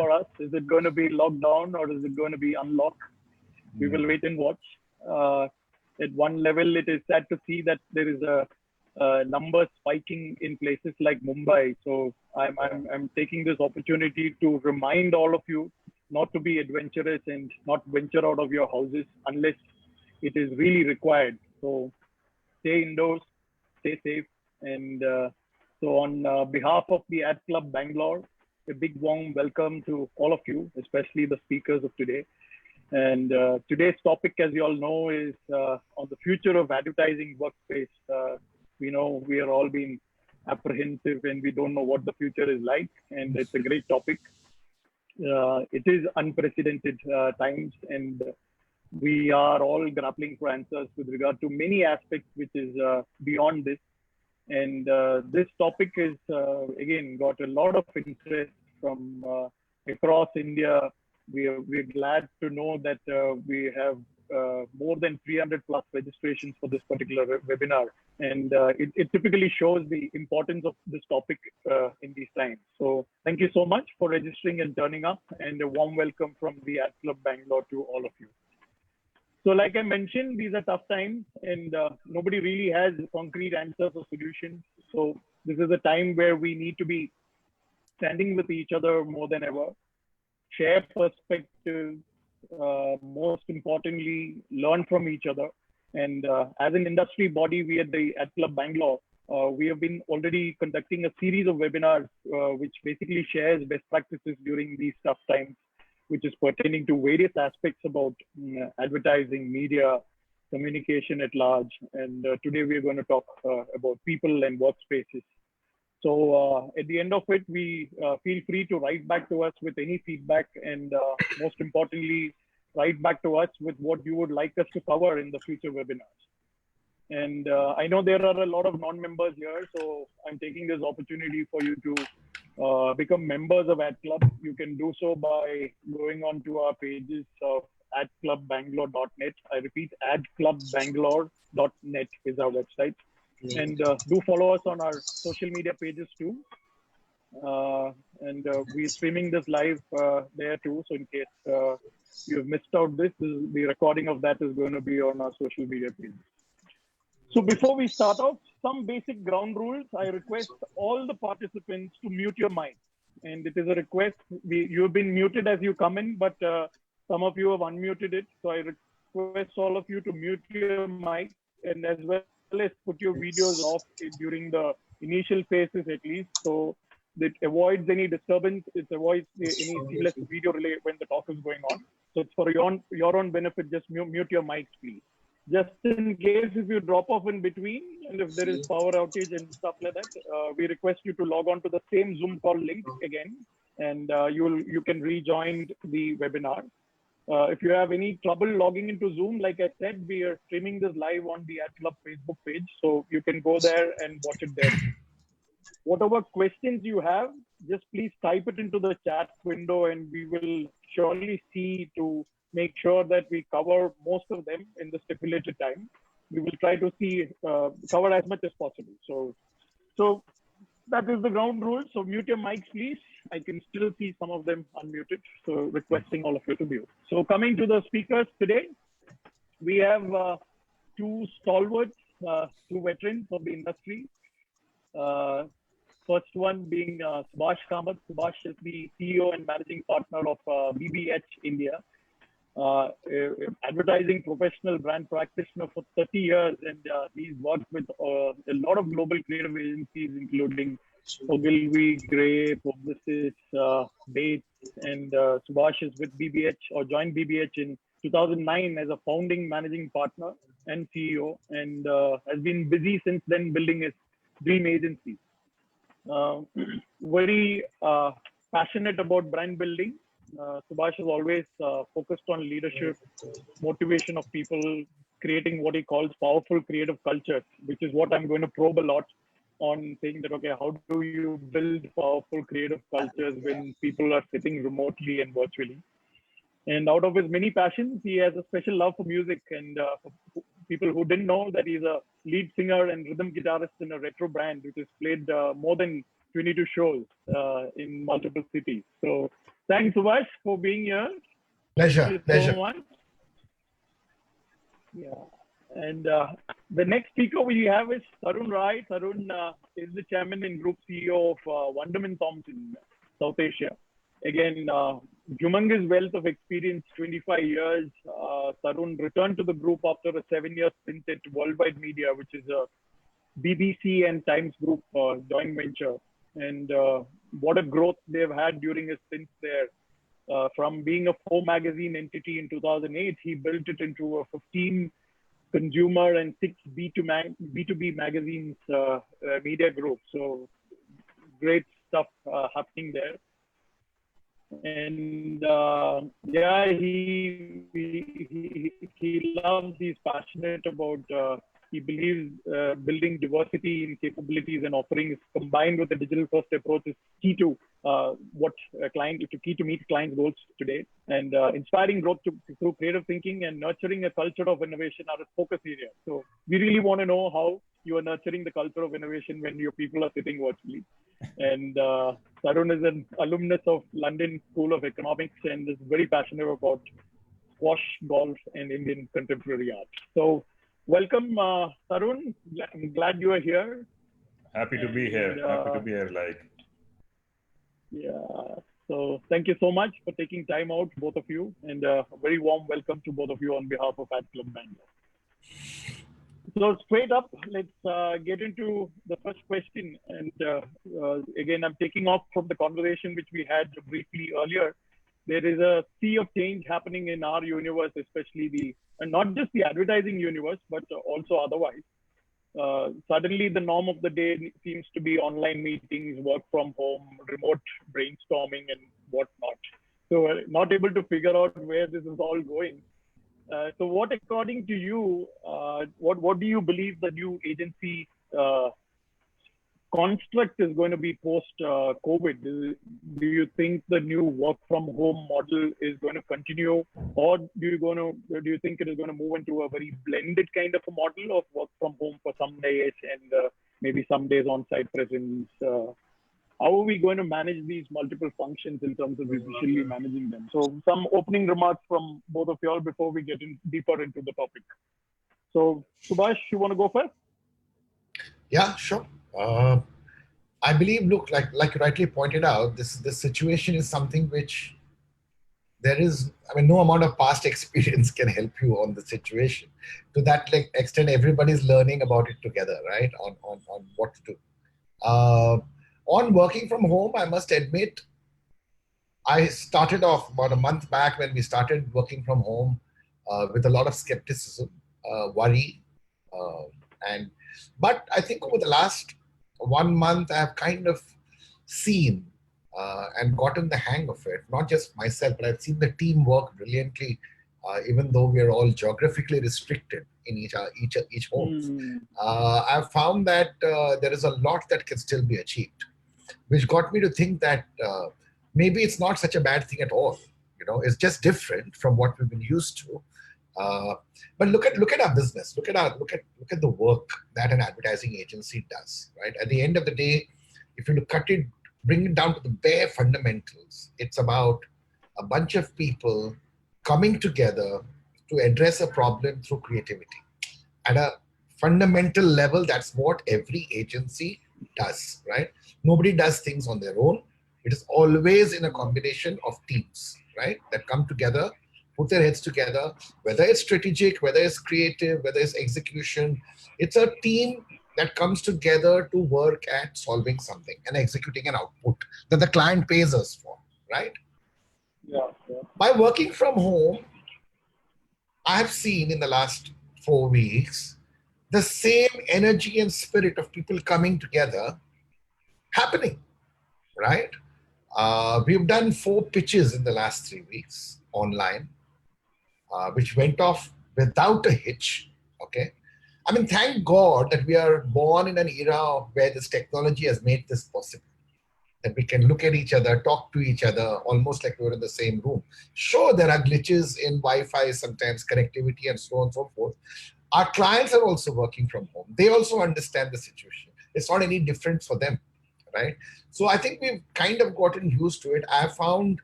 for us? Is it going to be locked down or is it going to be unlocked? We will wait and watch. At one level, it is sad to see that there is a number spiking in places like Mumbai. So I'm taking this opportunity to remind all of you not to be adventurous and not venture out of your houses unless it is really required. So stay indoors, stay safe. And so on behalf of the Ad Club Bangalore, a big warm welcome to all of you, especially the speakers of today. And today's topic, as you all know, is on the future of advertising workspace. We know we are all being apprehensive and we don't know what the future is like. And it's a great topic. It is unprecedented times, and we are all grappling for answers with regard to many aspects, which is beyond this. And this topic is, again, got a lot of interest from across India. We're glad to know that we have more than 300 plus registrations for this particular webinar. And it typically shows the importance of this topic in these times. So thank you so much for registering and turning up, and a warm welcome from the Ad Club Bangalore to all of you. So like I mentioned, these are tough times and nobody really has concrete answers or solutions. So this is a time where we need to be standing with each other more than ever, share perspectives, most importantly, learn from each other. And as an industry body, we at the Ad Club Bangalore, we have been already conducting a series of webinars, which basically shares best practices during these tough times, which is pertaining to various aspects about advertising, media, communication at large. And today we're going to talk about people and workspaces. So at the end of it, we feel free to write back to us with any feedback, and most importantly, write back to us with what you would like us to cover in the future webinars. And I know there are a lot of non-members here, so I'm taking this opportunity for you to become members of Ad Club. You can do so by going on to our pages of adclubbangalore.net. I repeat, adclubbangalore.net is our website. And do follow us on our social media pages too. And we're streaming this live there too. So in case you've missed out this, the recording of that is going to be on our social media page. So before we start off, some basic ground rules. I request all the participants to mute your mic. And it is a request. You've been muted as you come in, but some of you have unmuted it. So I request all of you to mute your mic, and as well as put your videos off during the initial phases at least, so that avoids any disturbance. It avoids any seamless video relay when the talk is going on. So it's for your own benefit, just mute your mics, please. Just in case if you drop off in between and if there is power outage and stuff like that, we request you to log on to the same Zoom call link again, and you can rejoin the webinar. If you have any trouble logging into Zoom, like I said, we are streaming this live on the Ad Club Facebook page, so you can go there and watch it there. Whatever questions you have, just please type it into the chat window, and we will surely see to make sure that we cover most of them in the stipulated time. We will try to see cover as much as possible. So that is the ground rule. So mute your mics, please. I can still see some of them unmuted. So requesting all of you to mute. So coming to the speakers today, we have two stalwarts, two veterans of the industry. First one being Subash Kamath. Subhash is the CEO and managing partner of BBH India. Advertising professional brand practitioner for 30 years, and he's worked with a lot of global creative agencies, including Ogilvy, Gray, Publicis, Bates, and Subhash is with BBH or joined BBH in 2009 as a founding managing partner and CEO, and has been busy since then building his dream agency. Very passionate about brand building. Subhash has always focused on leadership, motivation of people, creating what he calls powerful creative cultures, which is what I'm going to probe a lot on, saying that, okay, how do you build powerful creative cultures when people are sitting remotely and virtually? And out of his many passions, he has a special love for music. And for people who didn't know, that he's a lead singer and rhythm guitarist in a retro band, which has played more than 22 shows in multiple cities. So Thanks, Subhash, for being here. Pleasure. Thank you Pleasure. so much. Yeah. And the next speaker we have is Tarun Rai. Tarun is the chairman and group CEO of Wunderman Thompson, South Asia. Again, humongous wealth of experience, 25 years. Tarun returned to the group after a 7-year stint at Worldwide Media, which is a BBC and Times Group joint venture. And what a growth they've had during his stint there. From being a 4 magazine entity in 2008, he built it into a 15 consumer and 6 B2B magazines media group. So great stuff happening there. And yeah, he loves, he's passionate about, he believes building diversity in capabilities and offerings combined with the digital first approach is key to key to meet client goals today. And inspiring growth through creative thinking and nurturing a culture of innovation are a focus area. So we really want to know how you are nurturing the culture of innovation when your people are sitting virtually. And Tarun is an alumnus of London School of Economics and is very passionate about squash, golf, and Indian contemporary art. So welcome, Tarun. I'm glad you are here. Happy to be here. Happy to be here, like. Yeah. So thank you so much for taking time out, both of you, and a very warm welcome to both of you on behalf of Ad Club Bangalore. So straight up, let's get into the first question. And again, I'm taking off from the conversation which we had briefly earlier. There is a sea of change happening in our universe, especially and not just the advertising universe, but also otherwise. Suddenly the norm of the day seems to be online meetings, work from home, remote brainstorming and whatnot. So not able to figure out where this is all going. So what, according to you, what do you believe the new agency construct is going to be post-COVID? Do you think the new work from home model is going to continue, or do you think it is going to move into a very blended kind of a model of work from home for some days and maybe some days on-site presence? How are we going to manage these multiple functions in terms of efficiently managing them? So some opening remarks from both of you all before we get deeper into the topic. So Subhash, you want to go first? Yeah, sure. I believe, look, like you rightly pointed out, this situation is something which no amount of past experience can help you on the situation. To that extent, everybody's learning about it together, right? On what to do. On working from home, I must admit, I started off about a month back when we started working from home with a lot of skepticism, worry, but I think over the last 1 month, I have kind of seen and gotten the hang of it. Not just myself, but I've seen the team work brilliantly, even though we are all geographically restricted in each home. I've found that there is a lot that can still be achieved, which got me to think that maybe it's not such a bad thing at all. It's just different from what we've been used to. But look at our business. Look at the work that an advertising agency does. Right. At the end of the day, if you bring it down to the bare fundamentals, it's about a bunch of people coming together to address a problem through creativity. At a fundamental level, that's what every agency does. Right. Nobody does things on their own. It is always in a combination of teams, right, that come together, put their heads together, whether it's strategic, whether it's creative, whether it's execution. It's a team that comes together to work at solving something and executing an output that the client pays us for, right? Yeah. By working from home, I have seen in the last 4 weeks, the same energy and spirit of people coming together happening, right? We've done 4 pitches in the last 3 weeks online, which went off without a hitch, okay? Thank God that we are born in an era where this technology has made this possible, that we can look at each other, talk to each other, almost like we're in the same room. Sure, there are glitches in Wi-Fi, sometimes connectivity and so on and so forth. Our clients are also working from home. They also understand the situation. It's not any different for them, right? So I think we've kind of gotten used to it. I found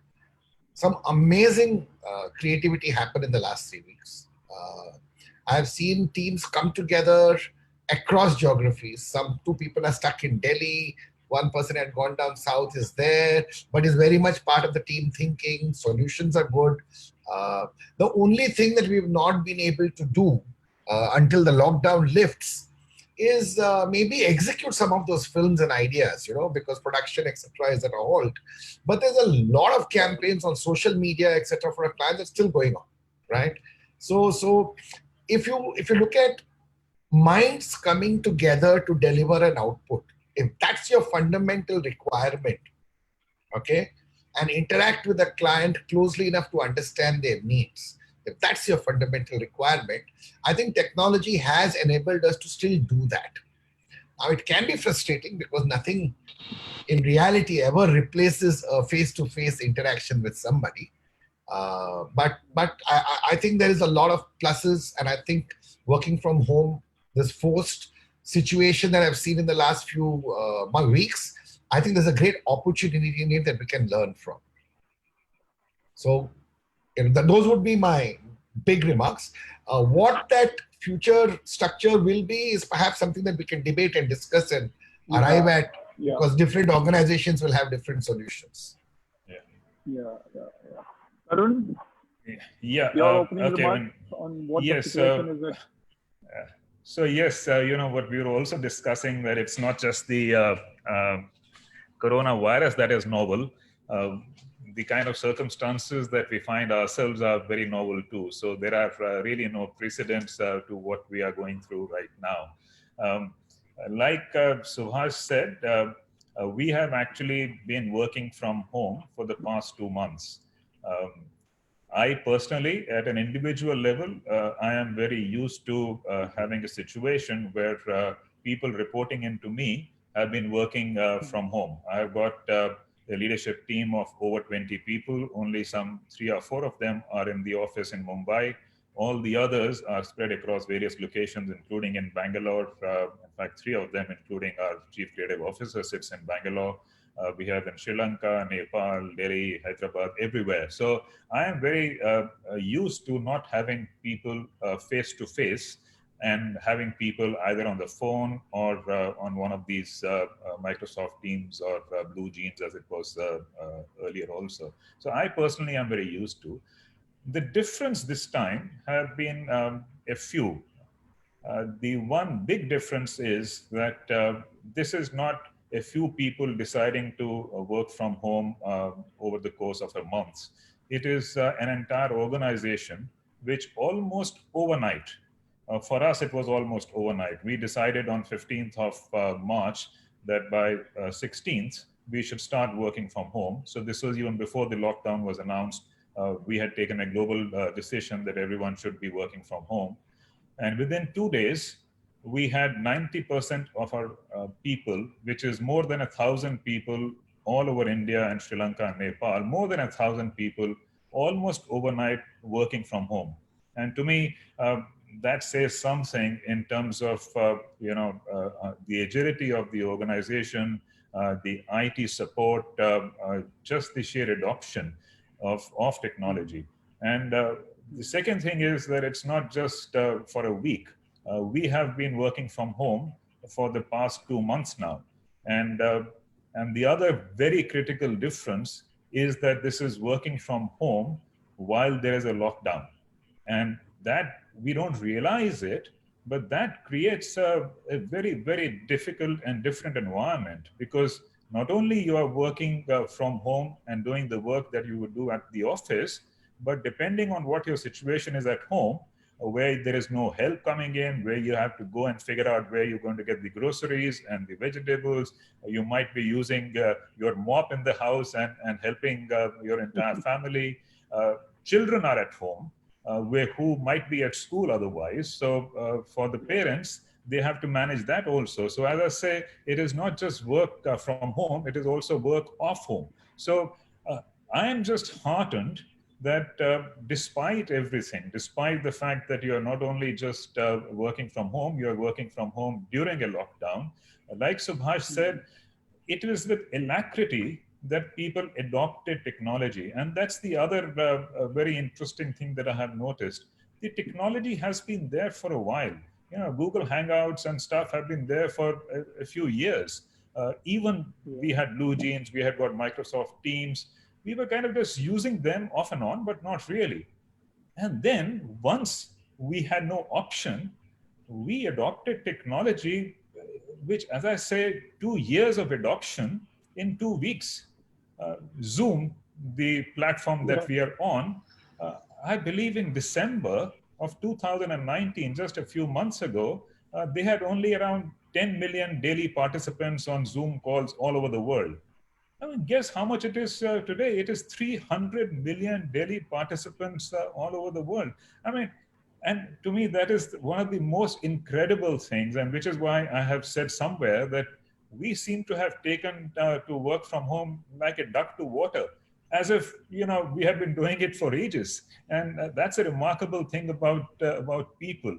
some amazing creativity happen in the last 3 weeks. I've seen teams come together across geographies. Some two people are stuck in Delhi. One person had gone down south, is there, but is very much part of the team thinking. Solutions are good. Uh, the only thing that we've not been able to do until the lockdown lifts is maybe execute some of those films and ideas, because production, etc., is at a halt. But there's a lot of campaigns on social media, etc., for a client that's still going on, right? So if you look at minds coming together to deliver an output, if that's your fundamental requirement, okay, and interact with the client closely enough to understand their needs, if that's your fundamental requirement, I think technology has enabled us to still do that. Now, it can be frustrating because nothing in reality ever replaces a face-to-face interaction with somebody. But I think there is a lot of pluses, and I think working from home, this forced situation that I've seen in the last few weeks, I think there's a great opportunity in it that we can learn from. So those would be my big remarks. What that future structure will be is perhaps something that we can debate and discuss and arrive at, because different organizations will have different solutions. Tarun? Yeah. Your opening remarks on what the situation is at. So yes, what we were also discussing, that it's not just the coronavirus that is novel. The kind of circumstances that we find ourselves are very novel too. So there are really no precedents to what we are going through right now. Like Subhash said, we have actually been working from home for the past 2 months. I personally, at an individual level, I am very used to having a situation where people reporting into me have been working from home. I've got a leadership team of over 20 people. Only some 3 or 4 of them are in the office in Mumbai. All the others are spread across various locations, including in Bangalore. In fact, 3 of them, including our chief creative officer, sits in Bangalore. We have in Sri Lanka, Nepal, Delhi, Hyderabad, everywhere. So I am very used to not having people face to face, and having people either on the phone or on one of these Microsoft Teams or Blue Jeans, as it was earlier also. So I personally am very used to. The difference this time have been a few. The one big difference is that this is not a few people deciding to work from home over the course of a month. It is an entire organization which almost overnight, for us it was almost overnight. We decided on 15th of March that by 16th we should start working from home. So this was even before the lockdown was announced. We had taken a global decision that everyone should be working from home. And within 2 days, we had 90% of our people, which is more than 1,000 people all over India and Sri Lanka and Nepal, more than 1,000 people almost overnight working from home. And to me, that says something in terms of the agility of the organization, the IT support, just the sheer adoption of technology. And the second thing is that it's not just for a week. We have been working from home for the past 2 months now. And the other very critical difference is that this is working from home while there is a lockdown. And that we don't realize it, but that creates a very, very difficult and different environment, because not only you are working from home and doing the work that you would do at the office, but depending on what your situation is at home, where there is no help coming in, where you have to go and figure out where you're going to get the groceries and the vegetables, you might be using your mop in the house and helping your entire family. Children are at home, who might be at school otherwise. So for the parents, they have to manage that also. So as I say, it is not just work from home, it is also work off home. So I am just heartened that despite everything, despite the fact that you are not only just working from home, you are working from home during a lockdown, like Subhash said, it is with alacrity that people adopted technology. And that's the other very interesting thing that I have noticed. The technology has been there for a while. Google Hangouts and stuff have been there for a few years. Even we had Blue Jeans, we had got Microsoft Teams. We were kind of just using them off and on, but not really. And then once we had no option, we adopted technology, which, as I say, 2 years of adoption in 2 weeks. Zoom, the platform that we are on, I believe in December of 2019, just a few months ago, they had only around 10 million daily participants on Zoom calls all over the world. I mean, guess how much it is today? It is 300 million daily participants all over the world. I mean, and to me, that is one of the most incredible things, and which is why I have said somewhere that we seem to have taken to work from home like a duck to water, as if we have been doing it for ages. And that's a remarkable thing about people.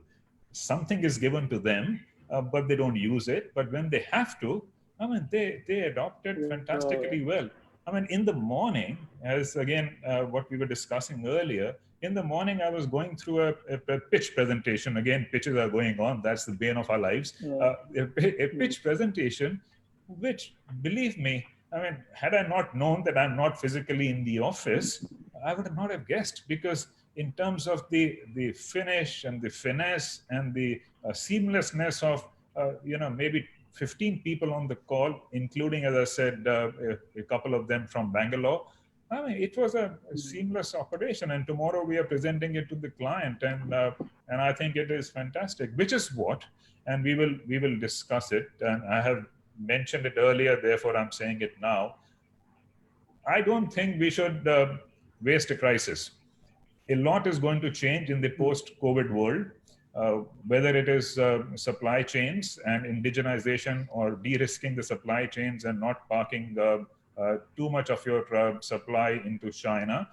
Something is given to them, but they don't use it. But when they have to, I mean, they adopt it fantastically well. I mean, in the morning, as again, what we were discussing earlier, in the morning, I was going through a pitch presentation. Again, pitches are going on. That's the bane of our lives. A pitch presentation, which, believe me, I mean, had I not known that I'm not physically in the office, I would not have guessed, because in terms of the finish and the finesse and the seamlessness of, maybe 15 people on the call, including, as I said, a couple of them from Bangalore. I mean, it was a seamless operation, and tomorrow we are presenting it to the client, and I think it is fantastic. Which is what, and we will discuss it. And I have mentioned it earlier, therefore I'm saying it now. I don't think we should waste a crisis. A lot is going to change in the post-COVID world. Whether it is supply chains and indigenization, or de-risking the supply chains and not parking too much of your supply into China,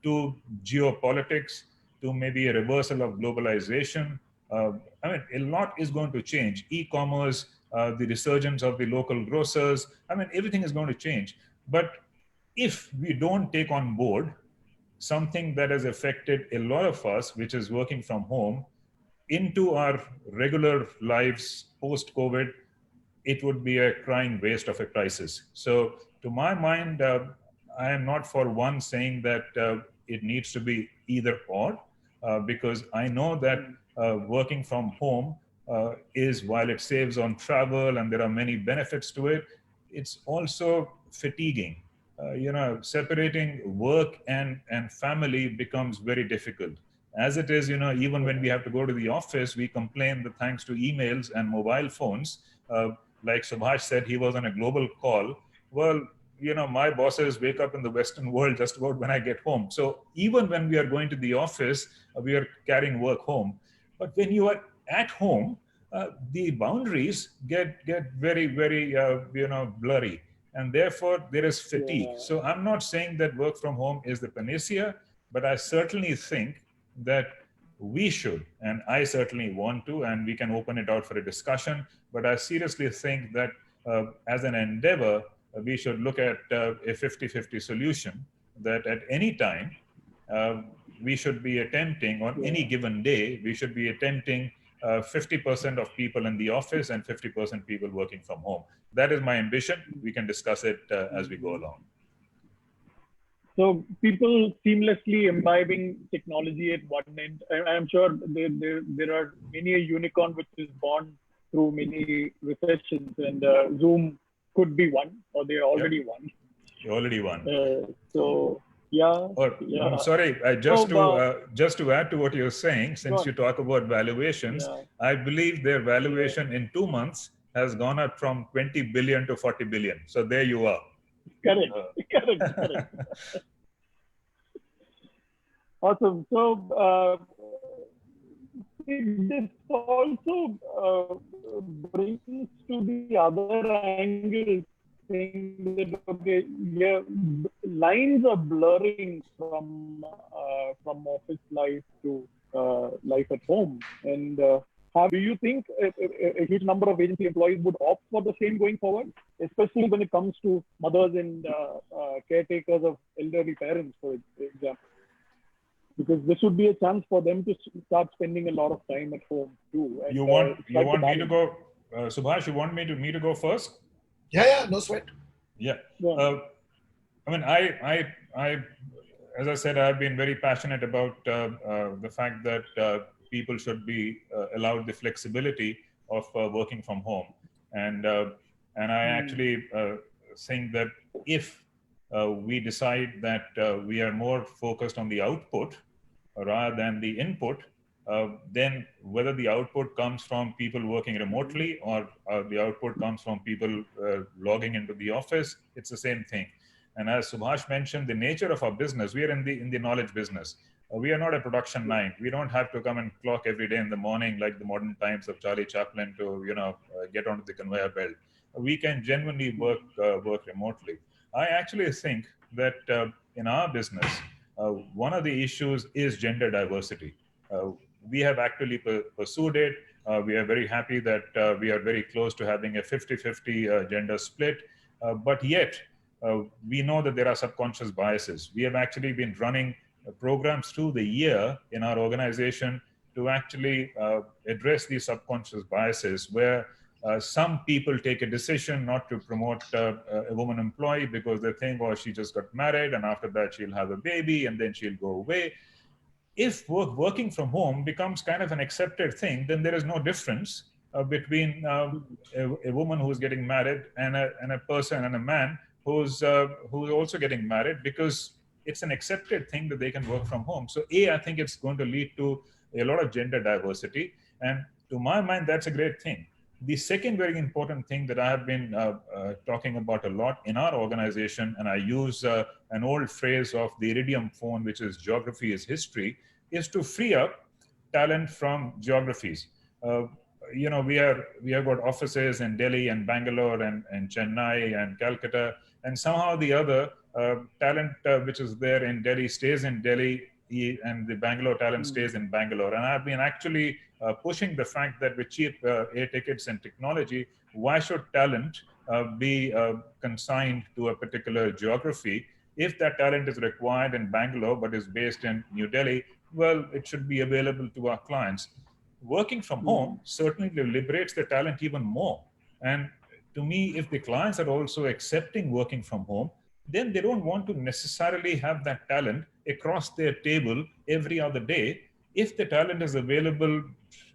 to geopolitics, to maybe a reversal of globalization. I mean, a lot is going to change. E-commerce, the resurgence of the local grocers. I mean, everything is going to change. But if we don't take on board something that has affected a lot of us, which is working from home, into our regular lives post-COVID, it would be a crying waste of a crisis. So to my mind, I am not for one saying that it needs to be either or, because I know that working from home is, while it saves on travel and there are many benefits to it, it's also fatiguing. Separating work and family becomes very difficult. As it is, even when we have to go to the office, we complain that thanks to emails and mobile phones, like Subhash said, he was on a global call. Well, my bosses wake up in the Western world just about when I get home. So even when we are going to the office, we are carrying work home. But when you are at home, the boundaries get very, very, blurry. And therefore, there is fatigue. So I'm not saying that work from home is the panacea, but I certainly think that we should, and I certainly want to, and we can open it out for a discussion, but I seriously think that as an endeavor, we should look at a 50-50 solution, that at any time, we should be attempting, on any given day, we should be attempting 50% of people in the office and 50% people working from home. That is my ambition. We can discuss it as we go along. So people seamlessly imbibing technology at one end. I'm sure there are many a unicorn which is born through many recessions, and Zoom could be one, or they already won. You already won. I'm sorry, just to add to what you're saying, since you talk about valuations, I believe their valuation in 2 months has gone up from 20 billion to 40 billion. So there you are. Correct. Awesome. So this also brings to the other angle, saying that lines are blurring from office life to life at home, and Do you think a huge number of agency employees would opt for the same going forward, especially when it comes to mothers and caretakers of elderly parents, for example? Because this would be a chance for them to start spending a lot of time at home too. And, You want me to balance. go, Subhash? You want me to go first? Yeah, no sweat. Yeah. Yeah. I mean, I, as I said, I've been very passionate about the fact that people should be allowed the flexibility of working from home, and I actually think that if we decide that we are more focused on the output rather than the input, then whether the output comes from people working remotely or the output comes from people logging into the office, it's the same thing. And as Subhash mentioned, the nature of our business, we are in the knowledge business. We are not a production line. We don't have to come and clock every day in the morning like the modern times of Charlie Chaplin to get onto the conveyor belt. We can genuinely work remotely. I actually think that in our business, one of the issues is gender diversity. We have actually pursued it. We are very happy that we are very close to having a 50-50 gender split. But yet, we know that there are subconscious biases. We have actually been running programs through the year in our organization to actually address these subconscious biases, where some people take a decision not to promote a woman employee because they think, oh, she just got married and after that she'll have a baby and then she'll go away. If working from home becomes kind of an accepted thing, then there is no difference between a woman who's getting married and a person and a man who's also getting married, because it's an accepted thing that they can work from home. So I think it's going to lead to a lot of gender diversity, and to my mind, that's a great thing. The second very important thing that I have been talking about a lot in our organization, and I use an old phrase of the Iridium phone, which is geography is history, is to free up talent from geographies. We have got offices in Delhi and Bangalore and Chennai and Calcutta, and somehow the other talent which is there in Delhi stays in Delhi, and the Bangalore talent stays in Bangalore. And I've been actually pushing the fact that with cheap air tickets and technology, why should talent be consigned to a particular geography? If that talent is required in Bangalore but is based in New Delhi, well, it should be available to our clients. Working from home certainly liberates the talent even more. And to me, if the clients are also accepting working from home, then they don't want to necessarily have that talent across their table every other day. If the talent is available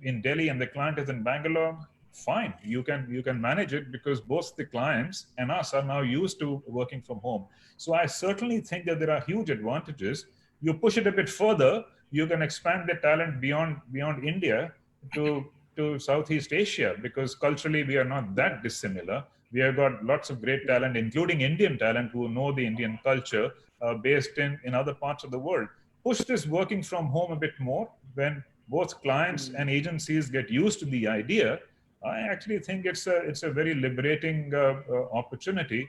in Delhi and the client is in Bangalore, fine, you can manage it, because both the clients and us are now used to working from home. So I certainly think that there are huge advantages. You push it a bit further, you can expand the talent beyond India to Southeast Asia, because culturally we are not that dissimilar. We have got lots of great talent, including Indian talent, who know the Indian culture, based in other parts of the world. Push this working from home a bit more. When both clients and agencies get used to the idea, I actually think it's a very liberating opportunity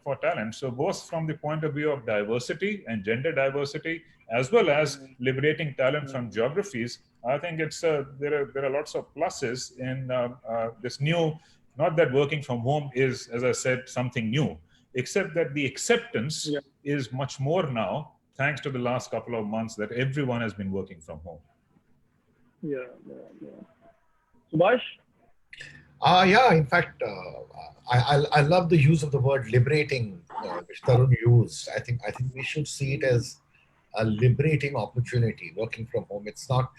for talent. So both from the point of view of diversity and gender diversity, as well as liberating talent from geographies, I think there are lots of pluses in this new. Not that working from home is, as I said, something new, except that the acceptance is much more now, thanks to the last couple of months that everyone has been working from home. Yeah. Subhash? In fact, I love the use of the word liberating, which Tarun used. I think we should see it as a liberating opportunity, working from home. It's not,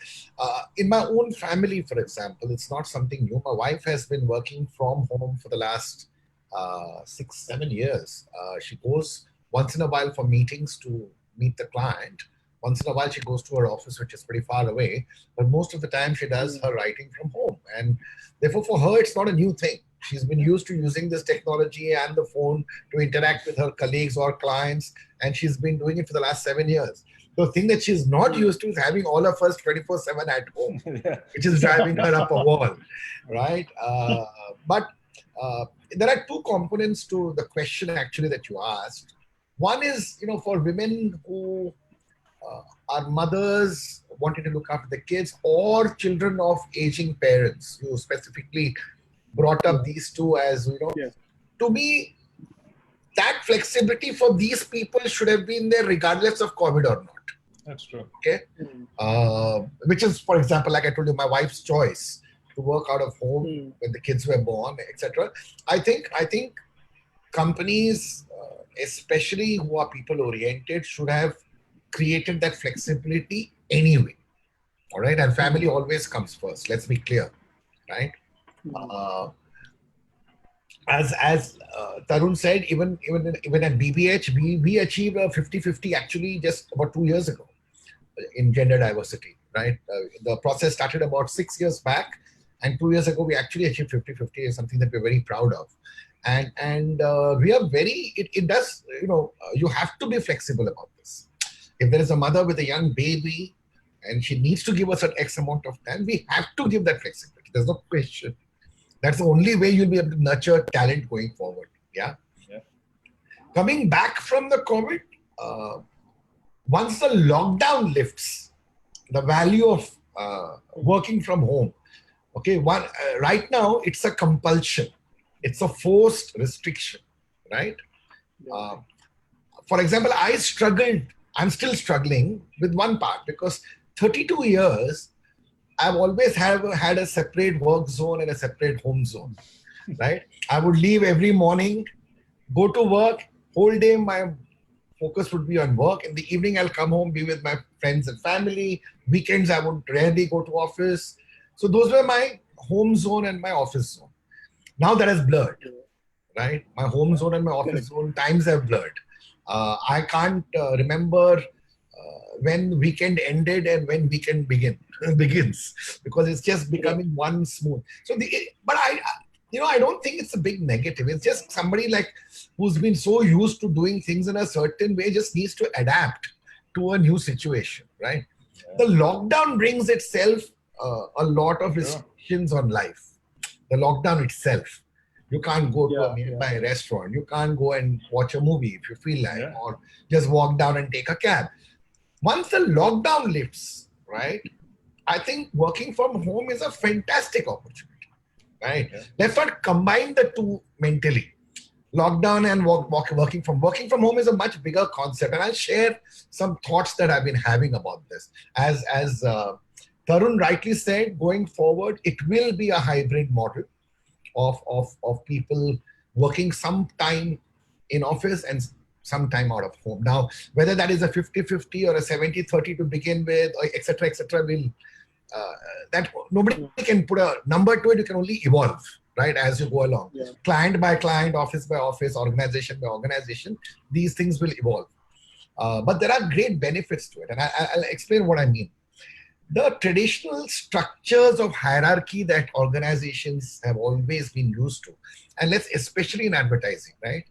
in my own family, for example, it's not something new. My wife has been working from home for the last 6-7 years. She goes once in a while for meetings to meet the client. Once in a while, she goes to her office, which is pretty far away. But most of the time, she does her writing from home. And therefore, for her, it's not a new thing. She's been used to using this technology and the phone to interact with her colleagues or clients. And she's been doing it for the last 7 years. The thing that she's not used to is having all of us 24/7 at home, which is driving her up a wall, right? But there are two components to the question actually that you asked. One is, for women who are mothers wanting to look after the kids or children of aging parents. You specifically brought up these two as, Yes. to me, that flexibility for these people should have been there regardless of COVID or not. That's true. Okay. Which is, for example, like I told you, my wife's choice to work out of home when the kids were born, etc. I think companies, especially who are people oriented, should have created that flexibility anyway. All right. And family always comes first. Let's be clear. Right. As Tarun said, even at BBH, we achieved a 50-50 actually just about 2 years ago in gender diversity, right? The process started about 6 years back, and 2 years ago we actually achieved 50-50. Is something that we're very proud of, and we are very. It does, you have to be flexible about this. If there is a mother with a young baby and she needs to give us an X amount of time, we have to give that flexibility. There's no question. That's the only way you'll be able to nurture talent going forward. Yeah. Coming back from the COVID, once the lockdown lifts, the value of working from home. Okay. Right now, it's a compulsion. It's a forced restriction, right? For example, I'm still struggling with one part because 32 years, I've always had a separate work zone and a separate home zone, right? I would leave every morning, go to work, whole day my focus would be on work. In the evening, I'll come home, be with my friends and family. Weekends, I would rarely go to office. So those were my home zone and my office zone. Now that has blurred, right? My home zone and my office zone times have blurred. I can't remember when weekend ended and when weekend begins, because it's just becoming one smooth. But I don't think it's a big negative. It's just somebody like who's been so used to doing things in a certain way just needs to adapt to a new situation, right? The lockdown brings itself a lot of restrictions on life. The lockdown itself. You can't go to a nearby restaurant. You can't go and watch a movie if you feel like, or just walk down and take a cab. Once the lockdown lifts, right, I think working from home is a fantastic opportunity, right? Let's not combine the two mentally. Lockdown and working from home is a much bigger concept, and I'll share some thoughts that I've been having about this. As Tarun rightly said, going forward, it will be a hybrid model of people working some time in office and some time out of home. Now, whether that is a 50-50 or a 70-30 to begin with, or et cetera, that nobody can put a number to it. You can only evolve, right, as you go along. Client by client, office by office, organization by organization, these things will evolve. But there are great benefits to it, and I'll explain what I mean. The traditional structures of hierarchy that organizations have always been used to, and especially in advertising, right?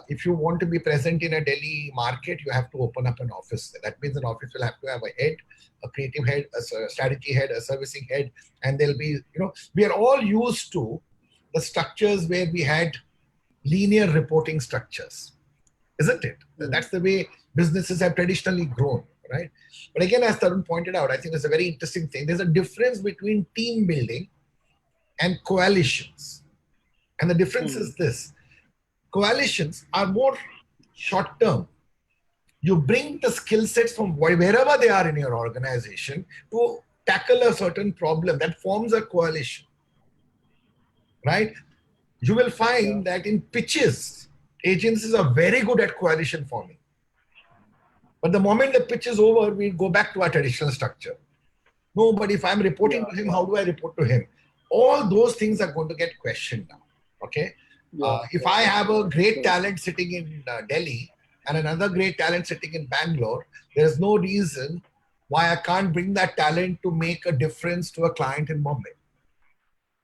If you want to be present in a Delhi market, you have to open up an office. That means an office will have to have a head, a creative head, a strategy head, a servicing head, and there'll be, we are all used to the structures where we had linear reporting structures, isn't it? That's the way businesses have traditionally grown, right? But again, as Tarun pointed out, I think there's a very interesting thing. There's a difference between team building and coalitions. And the difference is this. Coalitions are more short-term. You bring the skill sets from wherever they are in your organization to tackle a certain problem that forms a coalition, right? You will find that in pitches, agencies are very good at coalition forming. But the moment the pitch is over, we go back to our traditional structure. No, but if I'm reporting to him, how do I report to him? All those things are going to get questioned now, okay? If I have a great talent sitting in Delhi and another great talent sitting in Bangalore, there's no reason why I can't bring that talent to make a difference to a client in Mumbai.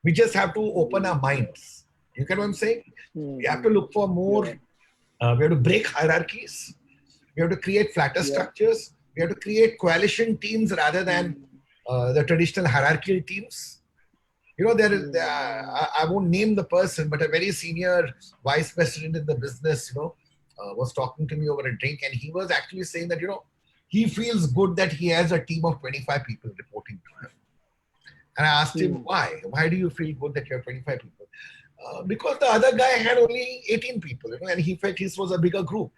We just have to open our minds. You get what I'm saying? We have to look for more, we have to break hierarchies. We have to create flatter structures. We have to create coalition teams rather than the traditional hierarchical teams. I won't name the person, but a very senior vice president in the business, was talking to me over a drink, and he was actually saying that, he feels good that he has a team of 25 people reporting to him. And I asked him, why? Why do you feel good that you have 25 people? Because the other guy had only 18 people, and he felt his was a bigger group.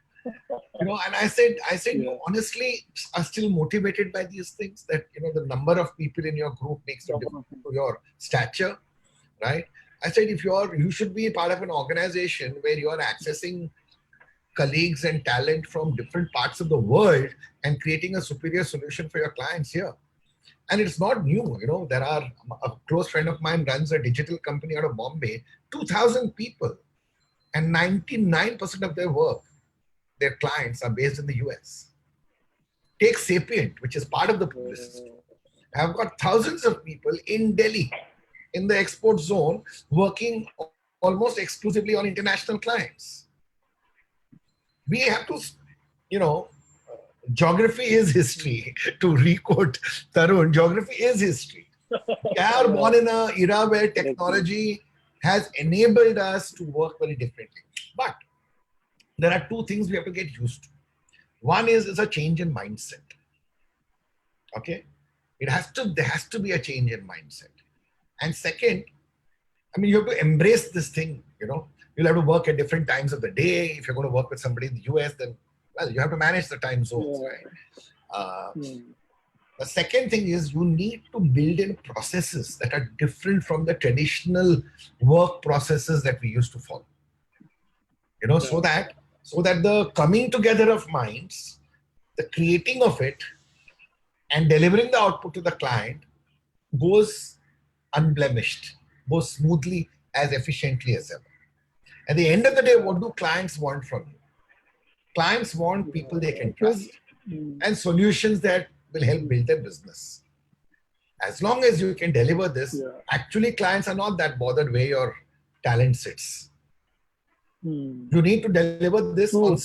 And I said, you honestly are still motivated by these things, that, the number of people in your group makes a difference to your stature, right? I said, you should be part of an organization where you are accessing colleagues and talent from different parts of the world and creating a superior solution for your clients here. And it's not new, there are, a close friend of mine runs a digital company out of Bombay, 2,000 people, and 99% of their clients are based in the US. Take Sapient, which is part of the Publicist. I've got thousands of people in Delhi, in the export zone, working almost exclusively on international clients. We have to, geography is history. To re-quote Tarun, geography is history. We are born in an era where technology has enabled us to work very differently. But there are two things we have to get used to. One is a change in mindset. Okay? There has to be a change in mindset. And second, you have to embrace this thing, You'll have to work at different times of the day. If you're going to work with somebody in the US, then, you have to manage the time zones, right? The second thing is you need to build in processes that are different from the traditional work processes that we used to follow. So that the coming together of minds, the creating of it, and delivering the output to the client goes unblemished, goes smoothly, as efficiently as ever. At the end of the day, what do clients want from you? Clients want people they can trust and solutions that will help build their business. As long as you can deliver this, actually clients are not that bothered where your talent sits. You need to deliver this on,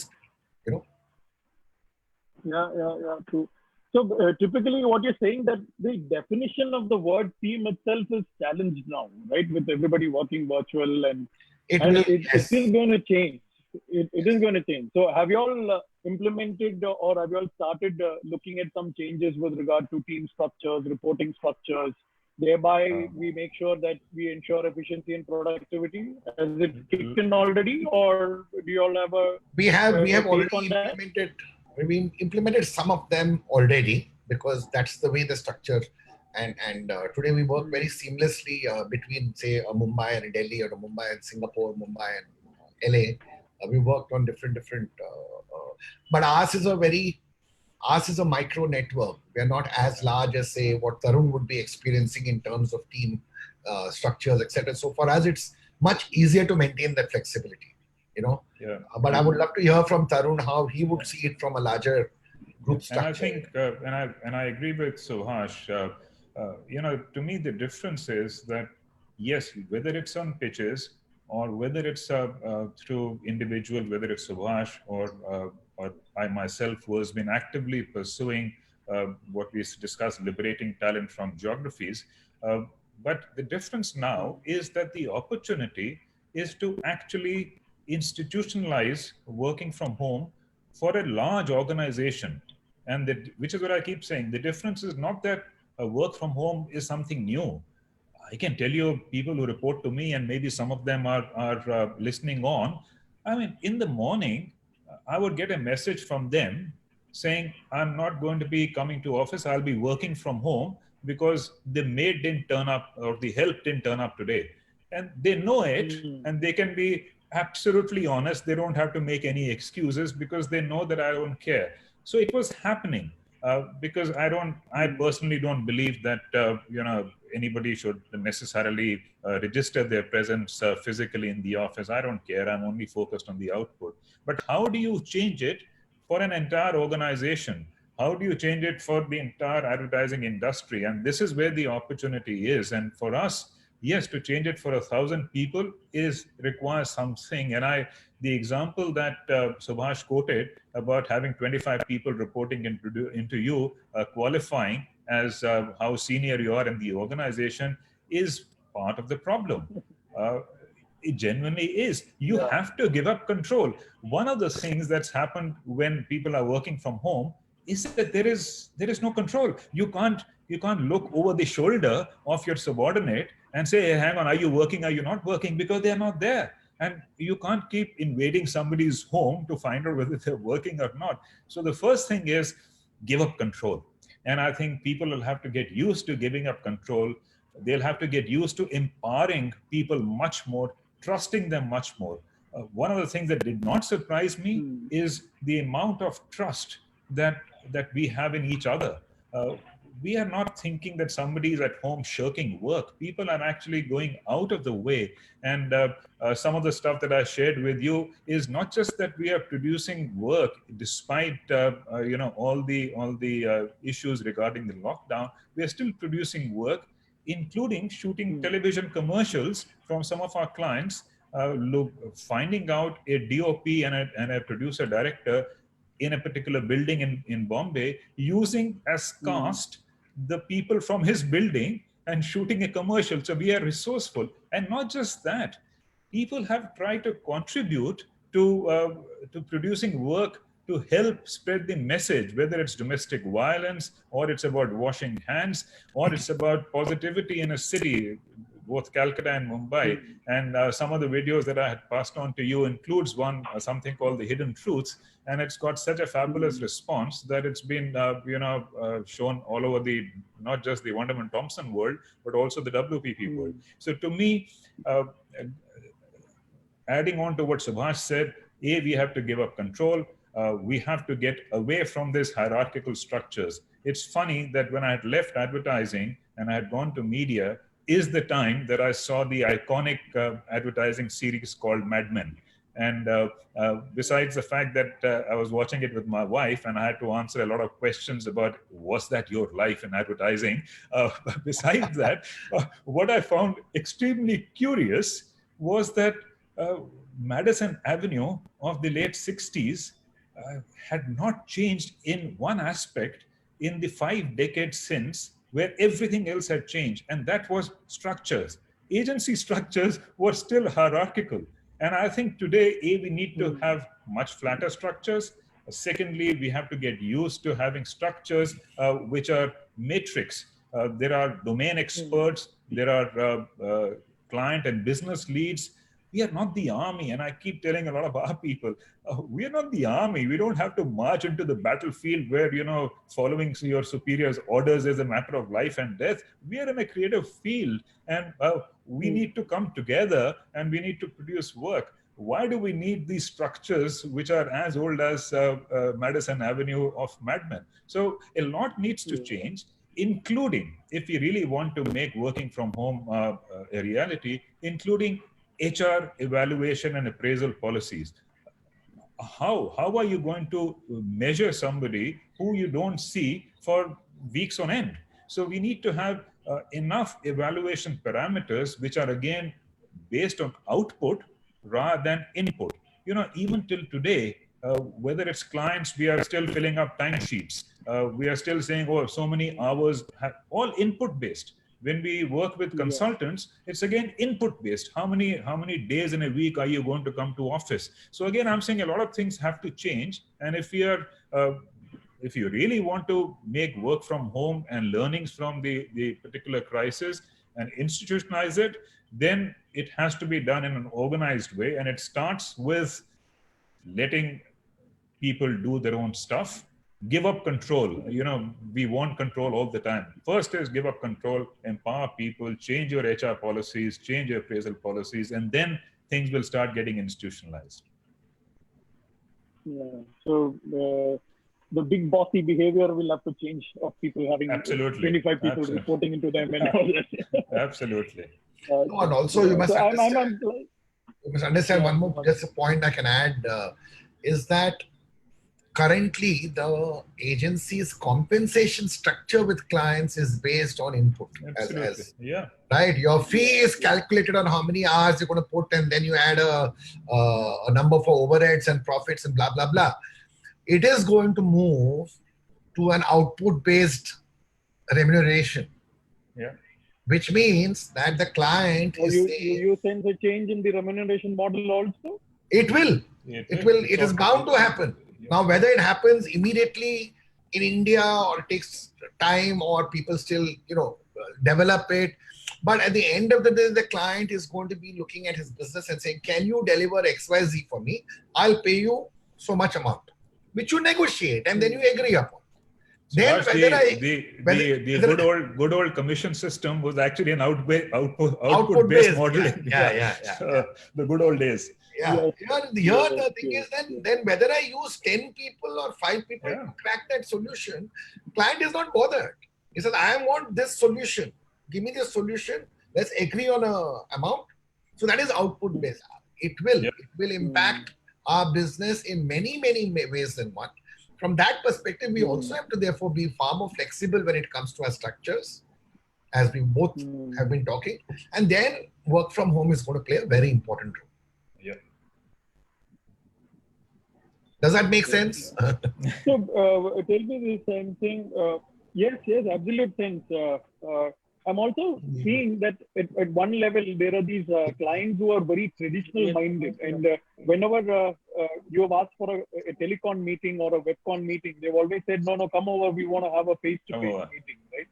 true. So typically what you're saying, that the definition of the word team itself is challenged now, right? With everybody working virtual, and it is going to change. It is going to change. So have you all implemented, or have you all started looking at some changes with regard to team structures, reporting structures? Thereby, we make sure that we ensure efficiency and productivity. Has it kicked in already, or do you all have a? We have already implemented. We implemented some of them already, because that's the way the structure. And today we work very seamlessly between, say, Mumbai and Delhi, or Mumbai and Singapore, Mumbai and LA. We worked on different. But ours is a micro network. We are not as large as, say, what Tarun would be experiencing in terms of team structures, etc. So for us, it's much easier to maintain that flexibility, But I would love to hear from Tarun how he would see it from a larger group structure. And I think, and I agree with Subhash. To me, the difference is that, yes, whether it's on pitches or whether it's through individual, whether it's Subhash or I myself, who has been actively pursuing what we discussed, liberating talent from geographies. But the difference now is that the opportunity is to actually institutionalize working from home for a large organization. And which is what I keep saying. The difference is not that work from home is something new. I can tell you people who report to me, and maybe some of them are listening on. In the morning, I would get a message from them saying, I'm not going to be coming to office. I'll be working from home because the maid didn't turn up, or the help didn't turn up today. And they know it, and they can be absolutely honest. They don't have to make any excuses, because they know that I don't care. So it was happening. Because I personally don't believe that anybody should necessarily register their presence physically in the office. I don't care. I'm only focused on the output. But how do you change it for an entire organization? How do you change it for the entire advertising industry? And this is where the opportunity is. And for us, yes, to change it for 1,000 people requires something. And the example that Subhash quoted about having 25 people reporting into you, qualifying as how senior you are in the organization, is part of the problem. It genuinely is. You have to give up control. One of the things that's happened when people are working from home is that there is no control. You can't look over the shoulder of your subordinate and say, hey, hang on, are you working, are you not working, because they are not there. And you can't keep invading somebody's home to find out whether they're working or not. So the first thing is give up control. And I think people will have to get used to giving up control. They'll have to get used to empowering people much more, trusting them much more. One of the things that did not surprise me is the amount of trust that we have in each other. We are not thinking that somebody is at home shirking work. People are actually going out of the way. And some of the stuff that I shared with you is not just that we are producing work despite all the issues regarding the lockdown. We are still producing work, including shooting television commercials from some of our clients, finding out a DOP and a producer director in a particular building in Bombay using as cast the people from his building and shooting a commercial. So we are resourceful. And not just that, people have tried to contribute to producing work to help spread the message, whether it's domestic violence, or it's about washing hands, or it's about positivity in a city, both Calcutta and Mumbai. And some of the videos that I had passed on to you includes one, something called The Hidden Truths. And it's got such a fabulous response that it's been, shown all over not just the Wunderman Thompson world, but also the WPP world. So to me, adding on to what Subhash said, we have to give up control. We have to get away from these hierarchical structures. It's funny that when I had left advertising and I had gone to media, is the time that I saw the iconic advertising series called Mad Men. And besides the fact that I was watching it with my wife and I had to answer a lot of questions about, was that your life in advertising? Besides that, what I found extremely curious was that Madison Avenue of the late 60s had not changed in one aspect in the 5 decades since, where everything else had changed, and that was structures. Agency structures were still hierarchical. And I think today, we need to have much flatter structures. Secondly, we have to get used to having structures which are matrix. There are domain experts, there are client and business leads. We are not the army, and I keep telling a lot of our people, we are not the army. We don't have to march into the battlefield where, following your superior's orders is a matter of life and death. We are in a creative field, and we need to come together and we need to produce work. Why do we need these structures which are as old as Madison Avenue of Mad Men? So a lot needs to change, including, if we really want to make working from home a reality, including HR evaluation and appraisal policies. How are you going to measure somebody who you don't see for weeks on end? So we need to have enough evaluation parameters which are again based on output rather than input. Even till today, whether it's clients, we are still filling up timesheets. We are still saying, oh, so many hours, all input based. When we work with consultants, it's again input based. How many days in a week are you going to come to office? So again, I'm saying a lot of things have to change. And if you really want to make work from home and learnings from the particular crisis and institutionalize it, then it has to be done in an organized way. And it starts with letting people do their own stuff. Give up control. We want control all the time. First is give up control, empower people, change your HR policies, change your appraisal policies, and then things will start getting institutionalized. Yeah. So the big bossy behavior will have to change of people having 25 people reporting into them and all that. Absolutely. And also you must understand, one more just a point I can add is that currently the agency's compensation structure with clients is based on input. Right? Your fee is calculated on how many hours you're going to put, and then you add a number for overheads and profits and blah, blah, blah. It is going to move to an output-based remuneration. Yeah. Which means that the client is you sense a change in the remuneration model also? It will. It is bound to happen. Now, whether it happens immediately in India, or it takes time, or people still, develop it. But at the end of the day, the client is going to be looking at his business and saying, can you deliver XYZ for me? I'll pay you so much amount, which you negotiate and then you agree upon. Then Subhash, the good old commission system was actually an output based model. Yeah. The good old days. Yeah. Here the thing is then whether I use 10 people or 5 people to crack that solution, client is not bothered. He says, I want this solution. Give me this solution. Let's agree on a amount. So that is output based. It will impact our business in many ways than one. From that perspective, we also have to therefore be far more flexible when it comes to our structures, as we both have been talking. And then work from home is going to play a very important role. Yeah. Does that make sense? So tell me the same thing. Yes, absolute sense. I'm also seeing that at one level, there are these clients who are very traditional minded. And whenever you have asked for a telecon meeting or a webcon meeting, they've always said, no, come over. We want to have a face-to-face meeting, right?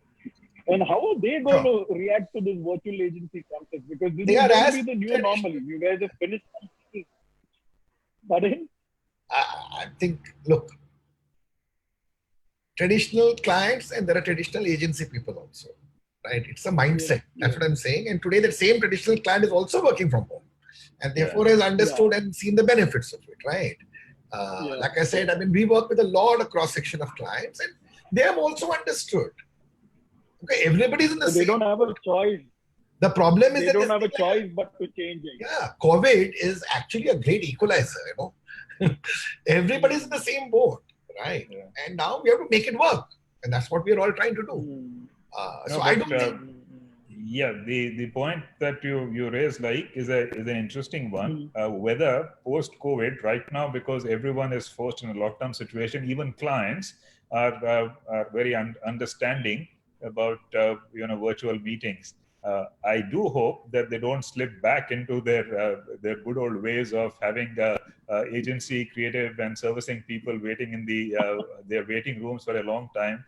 And how are they going to react to this virtual agency concept? Because this is going to be the new normal. You guys have finished something. Pardon? I think, look, traditional clients and there are traditional agency people also. Right? It's a mindset. That's what I'm saying. And today, that same traditional client is also working from home, and therefore has understood and seen the benefits of it. Right? Like I said, I mean, we work with a lot of cross section of clients, and they have also understood. Okay, everybody's in the same. They don't have a choice. The problem is they don't have a choice but to change it. Yeah, COVID is actually a great equalizer. Everybody's in the same boat, right? Yeah. And now we have to make it work, and that's what we're all trying to do. I don't think. The point that you raised is an interesting one. Whether post-COVID, right now, because everyone is forced in a lockdown situation, even clients are very understanding about virtual meetings. I do hope that they don't slip back into their good old ways of having agency, creative, and servicing people waiting in their waiting rooms for a long time.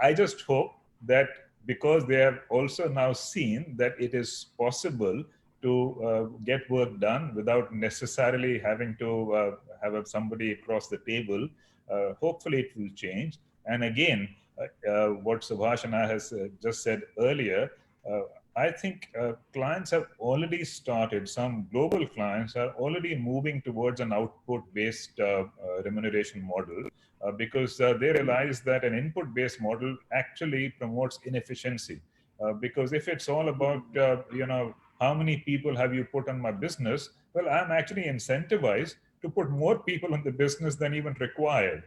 I just hope that because they have also now seen that it is possible to get work done without necessarily having to have somebody across the table, hopefully it will change. And again, what Subhash and I has just said earlier, I think clients have already started, some global clients are already moving towards an output-based remuneration model because they realize that an input-based model actually promotes inefficiency. Because if it's all about, how many people have you put on my business? Well, I'm actually incentivized to put more people on the business than even required.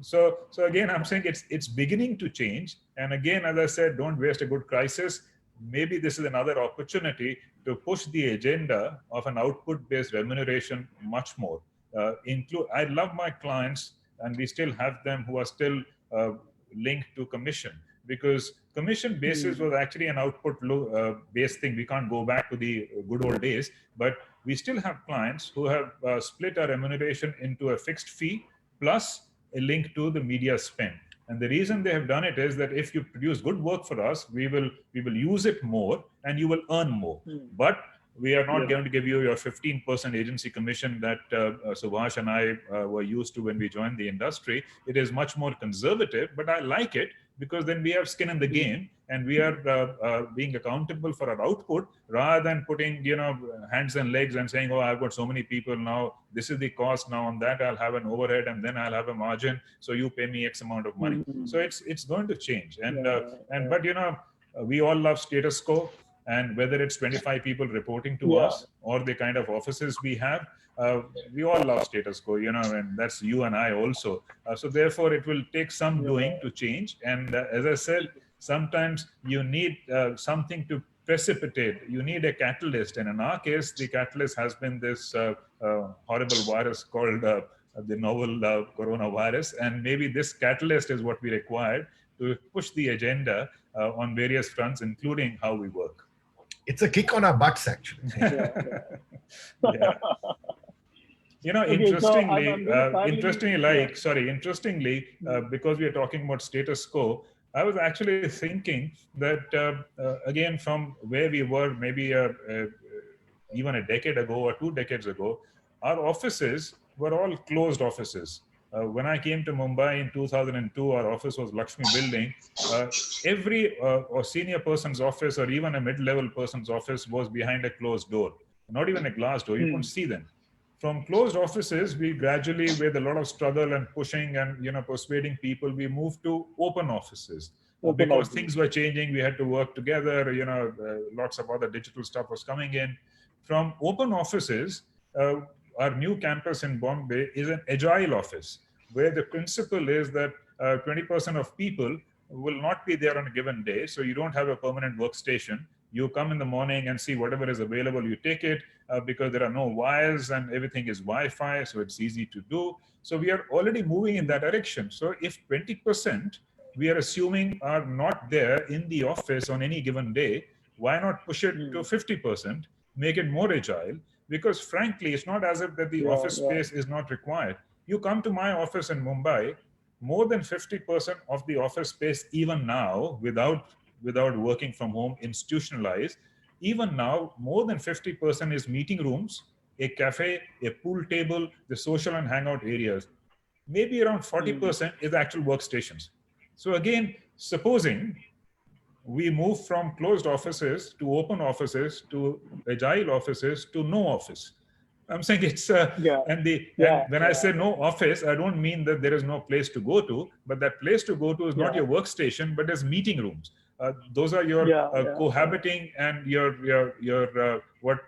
So again, I'm saying it's beginning to change. And again, as I said, don't waste a good crisis. Maybe this is another opportunity to push the agenda of an output-based remuneration much more. I love my clients, and we still have them who are still linked to commission, because commission basis was actually an output-based thing. We can't go back to the good old days, but we still have clients who have split our remuneration into a fixed fee plus a link to the media spend. And the reason they have done it is that if you produce good work for us, we will use it more and you will earn more. But we are not going to give you your 15% agency commission that Subhash and I were used to when we joined the industry. It is much more conservative, but I like it because then we have skin in the game and we are being accountable for our output rather than putting, hands and legs and saying, oh, I've got so many people now. This is the cost. Now on that, I'll have an overhead and then I'll have a margin. So you pay me X amount of money. So it's going to change. But we all love status quo. And whether it's 25 people reporting to us or the kind of offices we have, we all love status quo, and that's you and I also. So therefore, it will take some doing to change. And as I said, sometimes you need something to precipitate. You need a catalyst. And in our case, the catalyst has been this horrible virus called the novel coronavirus. And maybe this catalyst is what we required to push the agenda on various fronts, including how we work. It's a kick on our butts, actually. Okay, so I'm going to interestingly, because we are talking about status quo, I was actually thinking that again, from where we were maybe even a decade ago or 2 decades ago, our offices were all closed offices. When I came to Mumbai in 2002, our office was Lakshmi Building. Every or senior person's office or even a mid-level person's office was behind a closed door, not even a glass door. You couldn't see them. From closed offices, we gradually, with a lot of struggle and pushing and persuading people, we moved to open offices. Because things were changing, we had to work together. Lots of other digital stuff was coming in. From open offices, our new campus in Bombay is an agile office, where the principle is that 20% of people will not be there on a given day. So you don't have a permanent workstation. You come in the morning and see whatever is available, you take it, because there are no wires and everything is Wi-Fi, so it's easy to do. So we are already moving in that direction. So if 20% we are assuming are not there in the office on any given day, why not push it to 50%, make it more agile? Because frankly, it's not as if that the office space is not required. You come to my office in Mumbai, more than 50% of the office space, even now, without working from home, institutionalized, even now, more than 50% is meeting rooms, a cafe, a pool table, the social and hangout areas. Maybe around 40% is actual workstations. So again, supposing we move from closed offices to open offices to agile offices to no office. I'm saying it's when I say no office, I don't mean that there is no place to go to, but that place to go to is not your workstation, but as meeting rooms. Those are your cohabiting and your what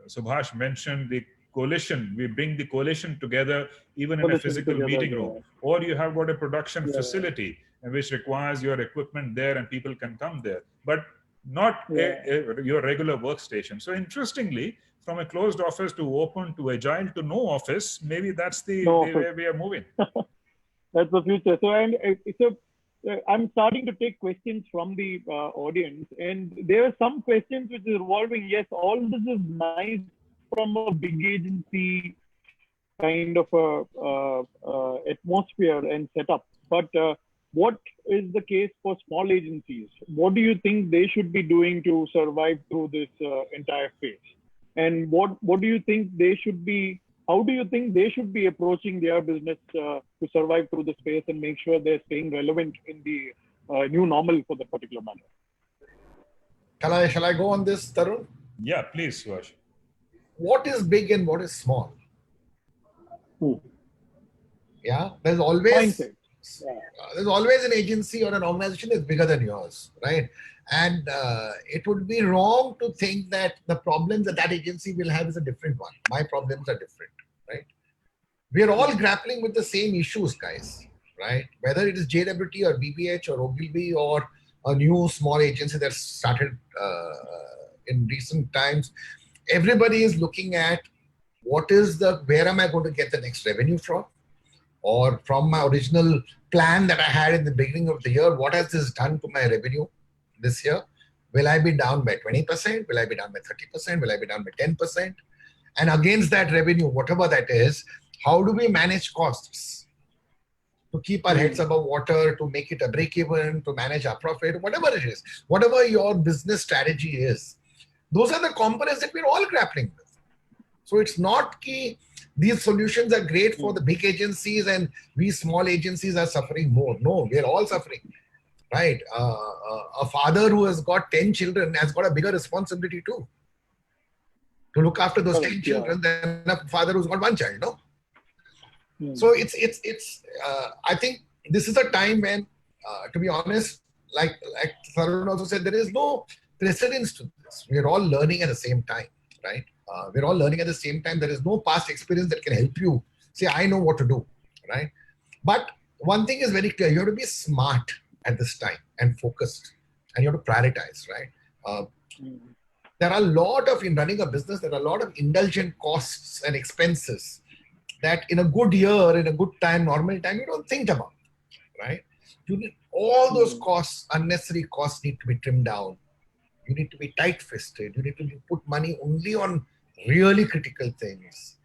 Subhash mentioned, the coalition. We bring the coalition together even in a physical meeting room, or you have got a production facility which requires your equipment there and people can come there, but not your regular workstation. So interestingly, from a closed office to open to agile to no office, maybe that's the way we are moving. That's the future. So I'm starting to take questions from the audience, and there are some questions which is revolving. Yes, all this is nice from a big agency kind of atmosphere and setup, but what is the case for small agencies? What do you think they should be doing to survive through this entire phase? And what do you think they should be? How do you think they should be approaching their business to survive through the space and make sure they're staying relevant in the new normal for that particular manner? Shall I go on this, Tarun? Yeah, please, Subhash. What is big and what is small? Yeah, there's always an agency or an organization that's bigger than yours, right? And it would be wrong to think that the problems that agency will have is a different one. My problems are different, right? We are all grappling with the same issues, guys, right? Whether it is JWT or BBH or Ogilvy or a new small agency that started in recent times, everybody is looking at where am I going to get the next revenue from? Or from my original plan that I had in the beginning of the year, what has this done to my revenue this year? Will I be down by 20%? Will I be down by 30%? Will I be down by 10%? And against that revenue, whatever that is, how do we manage costs to keep our heads above water, to make it a break even, to manage our profit, whatever it is, whatever your business strategy is. Those are the components that we're all grappling with. So it's not key. These solutions are great for the big agencies and we small agencies are suffering more. No, we're all suffering, right? A father who has got 10 children has got a bigger responsibility too, to look after those 10 children than a father who's got one child, no? So I think this is a time when, to be honest, like Tarun also said, there is no precedence to this. We're all learning at the same time, right? We're all learning at the same time. There is no past experience that can help you say, I know what to do, right? But one thing is very clear. You have to be smart at this time and focused, and you have to prioritize, right? There are a lot of, in running a business, there are a lot of indulgent costs and expenses that in a good year, in a good time, normal time, you don't think about, right? You need all those costs, unnecessary costs need to be trimmed down. You need to be tight-fisted. You need to put money only on really critical things.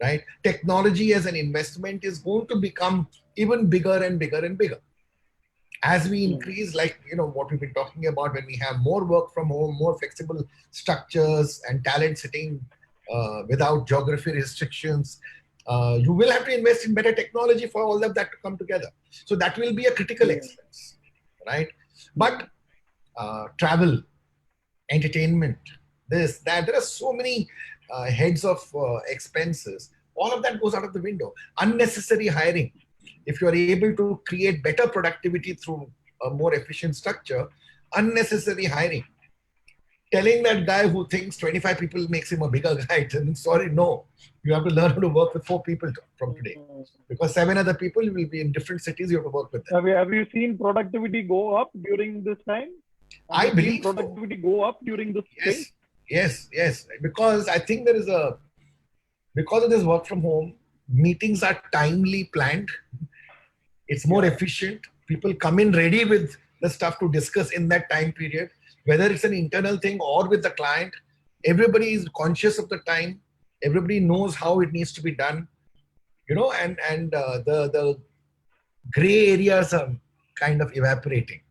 right? Technology as an investment is going to become even bigger and bigger and bigger. As we increase, like, what we've been talking about, when we have more work from home, more flexible structures and talent sitting without geography restrictions, you will have to invest in better technology for all of that to come together. So that will be a critical expense, right? But travel, entertainment, this, that, there are so many heads of expenses. All of that goes out of the window. Unnecessary hiring. If you are able to create better productivity through a more efficient structure, unnecessary hiring. Telling that guy who thinks 25 people makes him a bigger guy, sorry, no. You have to learn how to work with 4 people from today. Because 7 other people will be in different cities, you have to work with them. Have you seen productivity go up during this time? I believe productivity go up during this phase? Yes. Because I think because of this work from home, meetings are timely planned. It's more efficient. People come in ready with the stuff to discuss in that time period, whether it's an internal thing or with the client. Everybody is conscious of the time. Everybody knows how it needs to be done, and the gray areas are kind of evaporating.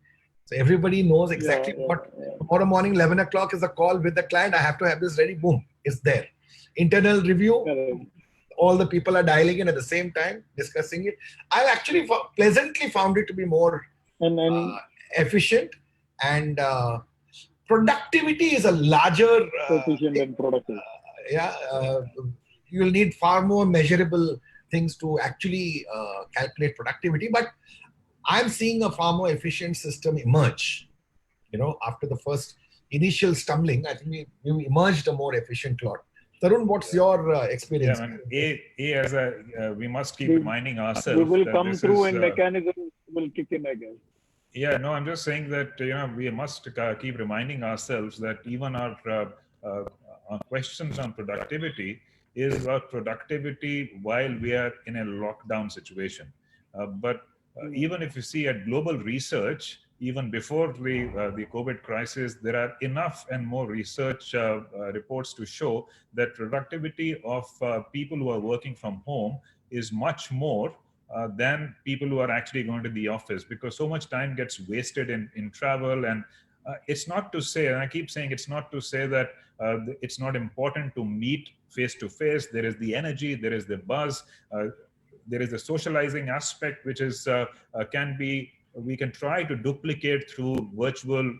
So everybody knows exactly what tomorrow morning, 11 o'clock is a call with the client. I have to have this ready. Boom, it's there. Internal review. All the people are dialing in at the same time, discussing it. I've actually pleasantly found it to be more efficient, and productivity is a larger efficient and productive. You'll need far more measurable things to actually calculate productivity. But I'm seeing a far more efficient system emerge. After the first initial stumbling, I think we emerged a more efficient lot. Tarun, what's your experience? We must keep reminding ourselves. We will come through and mechanisms will kick in, I guess. Yeah, no, I'm just saying that we must keep reminding ourselves that even our questions on productivity is about productivity while we are in a lockdown situation. But even if you see at global research, even before the COVID crisis, there are enough and more research reports to show that productivity of people who are working from home is much more than people who are actually going to the office, because so much time gets wasted in travel. And it's not to say, and I keep saying it's not to say that it's not important to meet face to face. There is the energy, there is the buzz, there is the socializing aspect, which is we can try to duplicate through virtual,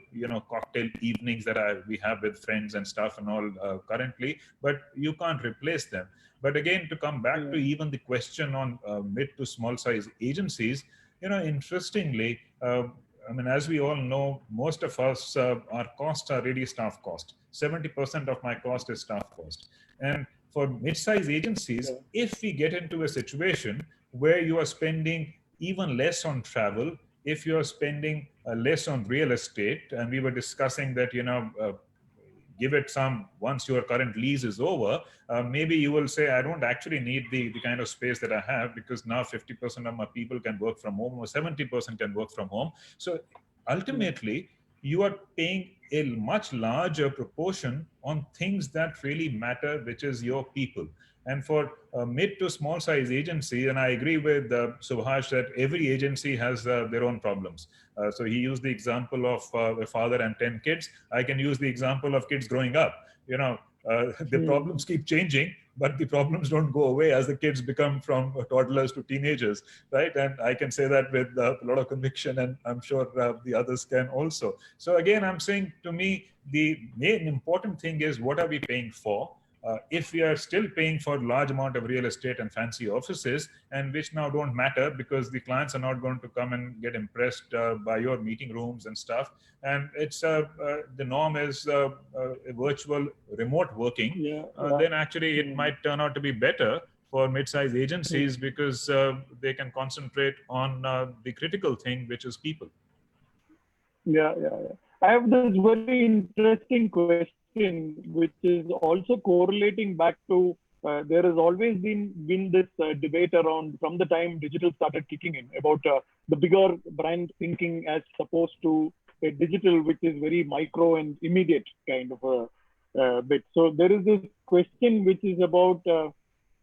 cocktail evenings that we have with friends and stuff and all currently, but you can't replace them. But again, to come back to even the question on mid to small size agencies, interestingly, as we all know, most of us, our costs are really staff cost. 70% of my cost is staff cost. And for mid-size agencies, if we get into a situation where you are spending even less on travel, if you are spending less on real estate, and we were discussing that, give it some, once your current lease is over, maybe you will say, I don't actually need the kind of space that I have, because now 50% of my people can work from home, or 70% can work from home. So ultimately, you are paying a much larger proportion on things that really matter, which is your people. And for mid to small size agency, and I agree with Subhash that every agency has their own problems. So he used the example of a father and 10 kids. I can use the example of kids growing up. The problems keep changing, but the problems don't go away as the kids become from toddlers to teenagers, right? And I can say that with a lot of conviction, and I'm sure the others can also. So again, I'm saying, to me, the main important thing is, what are we paying for? If we are still paying for a large amount of real estate and fancy offices, and which now don't matter because the clients are not going to come and get impressed by your meeting rooms and stuff, and it's the norm is virtual remote working, then actually it might turn out to be better for mid-sized agencies, because they can concentrate on the critical thing, which is people. Yeah. I have this very interesting question, which is also correlating back to there has always been this debate around, from the time digital started kicking in, about the bigger brand thinking as opposed to a digital, which is very micro and immediate kind of a bit. So there is this question which is about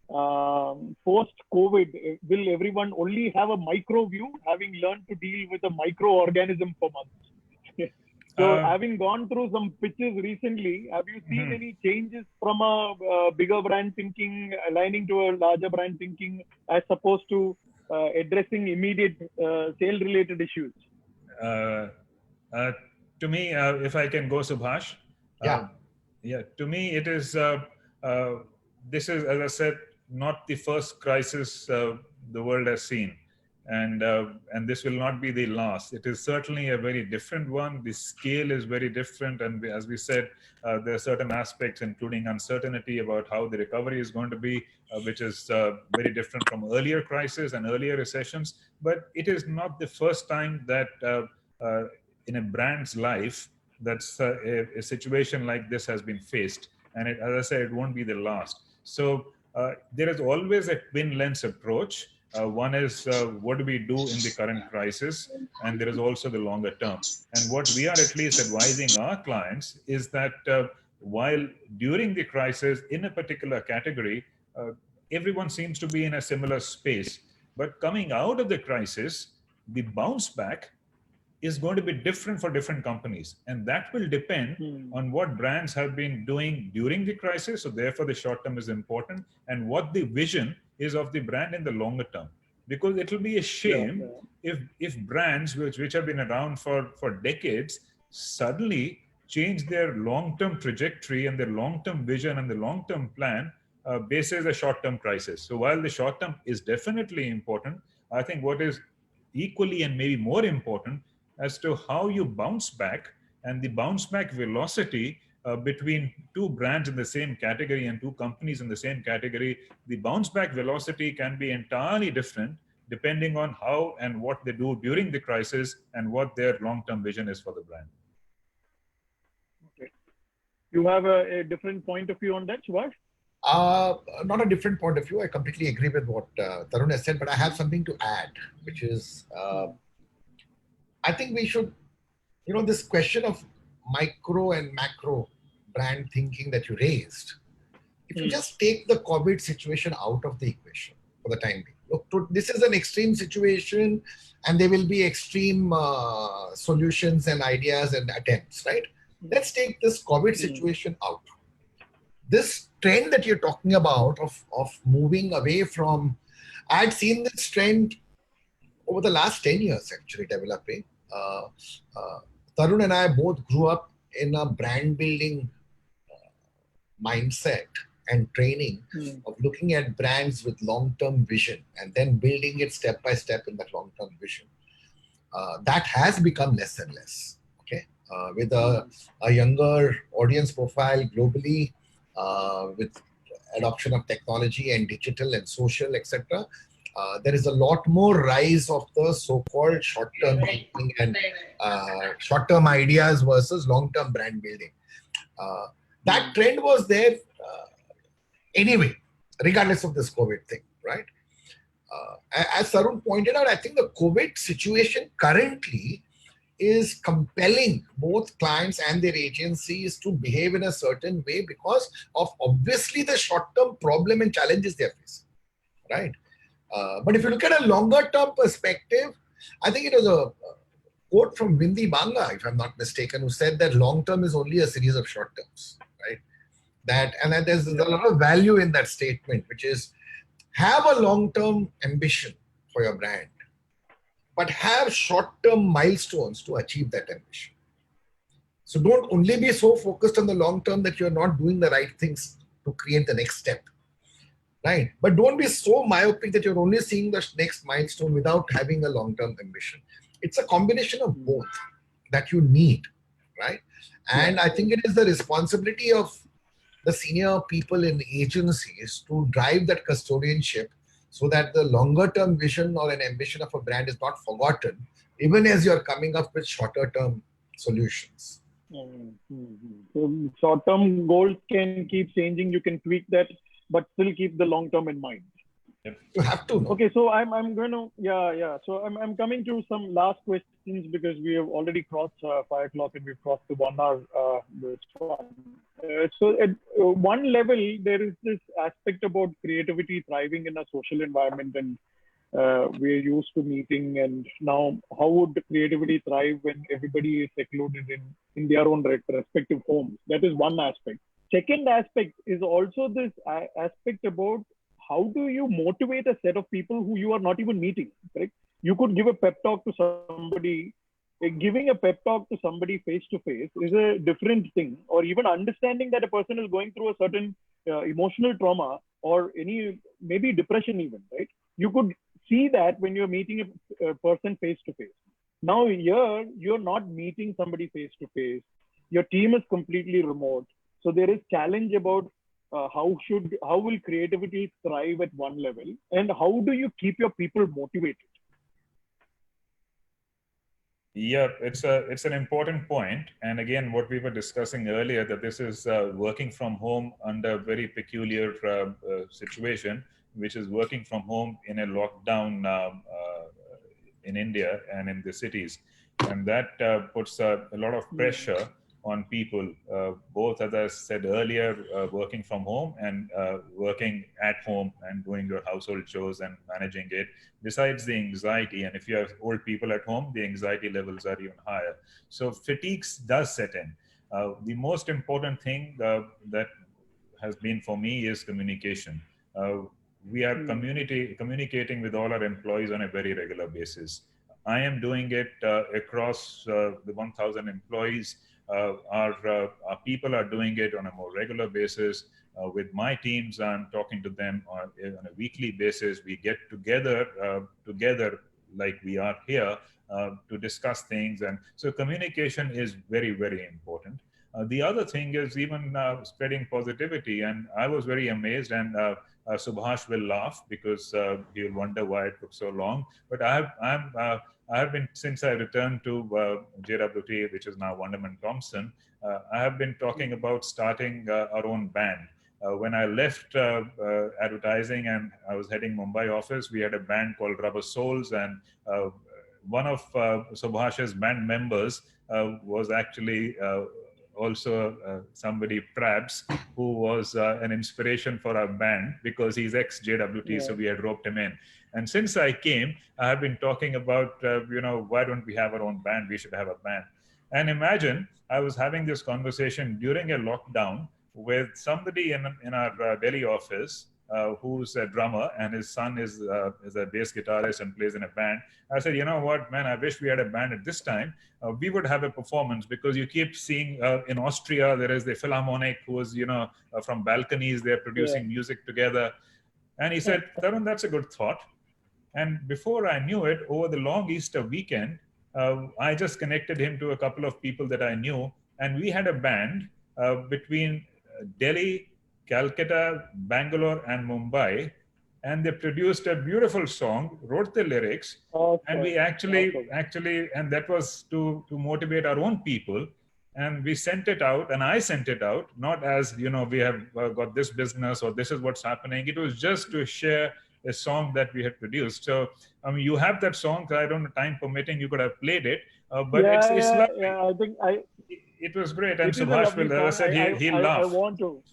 post-COVID, will everyone only have a micro view, having learned to deal with a microorganism for months? So, having gone through some pitches recently, have you seen any changes from a bigger brand thinking, aligning to a larger brand thinking, as opposed to addressing immediate sale-related issues? To me, if I can go, Subhash. Yeah. Yeah. To me, it is. This is, as I said, not the first crisis the world has seen, and this will not be the last. It is certainly a very different one. The scale is very different, and as we said, there are certain aspects, including uncertainty about how the recovery is going to be, which is very different from earlier crises and earlier recessions. But it is not the first time that in a brand's life that's a situation like this has been faced, and as I said, it won't be the last. So there is always a twin lens approach. One is what do we do in the current crisis, and there is also the longer term. And what we are at least advising our clients is that while during the crisis in a particular category, everyone seems to be in a similar space, but coming out of the crisis, the bounce back is going to be different for different companies, and that will depend on what brands have been doing during the crisis. So therefore the short term is important, and what the vision is of the brand in the longer term, because it will be a shame if brands which have been around for decades suddenly change their long-term trajectory and their long-term vision and the long-term plan basis a short-term crisis. So while the short term is definitely important, I think what is equally and maybe more important as to how you bounce back, and the bounce back velocity between two brands in the same category and two companies in the same category, the bounce back velocity can be entirely different depending on how and what they do during the crisis and what their long-term vision is for the brand. Okay. You have a different point of view on that, Subhash? Not a different point of view. I completely agree with what Tarun has said, but I have something to add, which is I think we should, this question of micro and macro brand thinking that you raised, if you just take the COVID situation out of the equation for the time being. Look, this is an extreme situation, and there will be extreme solutions and ideas and attempts, right? Let's take this COVID situation out. This trend that you're talking about of moving away from, I'd seen this trend over the last 10 years actually developing. Tarun and I both grew up in a brand building mindset and training of looking at brands with long-term vision and then building it step by step in that long-term vision. That has become less and less, okay? With a younger audience profile globally, with adoption of technology and digital and social, etc. There is a lot more rise of the so-called short-term thinking and short-term ideas versus long-term brand building. That trend was there anyway, regardless of this COVID thing, right? As Tarun pointed out, I think the COVID situation currently is compelling both clients and their agencies to behave in a certain way because of obviously the short-term problem and challenges they're facing, right? But if you look at a longer-term perspective, I think it was a quote from Windy Banga, if I'm not mistaken, who said that long-term is only a series of short-terms, right? And there's a lot of value in that statement, which is have a long-term ambition for your brand, but have short-term milestones to achieve that ambition. So don't only be so focused on the long-term that you're not doing the right things to create the next step. Right? But don't be so myopic that you're only seeing the next milestone without having a long-term ambition. It's a combination of both that you need, right? And I think it is the responsibility of the senior people in agencies to drive that custodianship so that the longer-term vision or an ambition of a brand is not forgotten, even as you're coming up with shorter-term solutions. So short-term goals can keep changing. You can tweak that, but still keep the long term in mind. You have to know. Okay, so I'm going to So I'm coming to some last questions because we have already crossed 5 o'clock and we've crossed the 1 hour. This one. So at one level, there is this aspect about creativity thriving in a social environment, and we're used to meeting. And now, how would the creativity thrive when everybody is secluded in their own respective homes? That is one aspect. Second aspect is also this aspect about how do you motivate a set of people who you are not even meeting, correct? You could give a pep talk to somebody. Giving a pep talk to somebody face to face is a different thing, or even understanding that a person is going through a certain emotional trauma or maybe depression even, right? You could see that when you're meeting a person face to face. Now here, you're not meeting somebody face to face. Your team is completely remote. So there is challenge about how will creativity thrive at one level, and how do you keep your people motivated? Yeah, it's an important point. And again, what we were discussing earlier, that this is working from home under a very peculiar situation, which is working from home in a lockdown in India and in the cities. And that puts a lot of pressure on people, both, as I said earlier, working from home and working at home and doing your household chores and managing it, besides the anxiety. And if you have old people at home, the anxiety levels are even higher. So fatigue does set in. The most important thing that has been for me is communication. We are communicating with all our employees on a very regular basis. I am doing it across the 1,000 employees. Our people are doing it on a more regular basis. With my teams, I'm talking to them on a weekly basis. We get together like we are here to discuss things. And so communication is very, very important. The other thing is even spreading positivity. And I was very amazed, and Subhash will laugh because he'll wonder why it took so long. But I have been, since I returned to JWT, which is now Wunderman Thompson, I have been talking about starting our own band. When I left advertising and I was heading Mumbai office, we had a band called Rubber Souls, and one of Subhash's band members was actually also somebody, Prabs, who was an inspiration for our band because he's ex-JWT, so we had roped him in. And since I came, I have been talking about, why don't we have our own band? We should have a band. And imagine, I was having this conversation during a lockdown with somebody in our Delhi office who's a drummer, and his son is a bass guitarist and plays in a band. I said, you know what, man, I wish we had a band at this time. We would have a performance, because you keep seeing in Austria, there is the Philharmonic who is, from balconies, they're producing music together. And he said, Tarun, that's a good thought. And before I knew it, over the long Easter weekend, I just connected him to a couple of people that I knew. And we had a band between Delhi, Calcutta, Bangalore, and Mumbai. And they produced a beautiful song, wrote the lyrics. And we actually, and that was to motivate our own people. And we sent it out, and I sent it out, not as, we have got this business or this is what's happening. It was just to share a song that we had produced. So, you have that song. I don't know, time permitting, you could have played it. But it's lovely. I think it was great. And Subhash will said he'll laugh. I want to.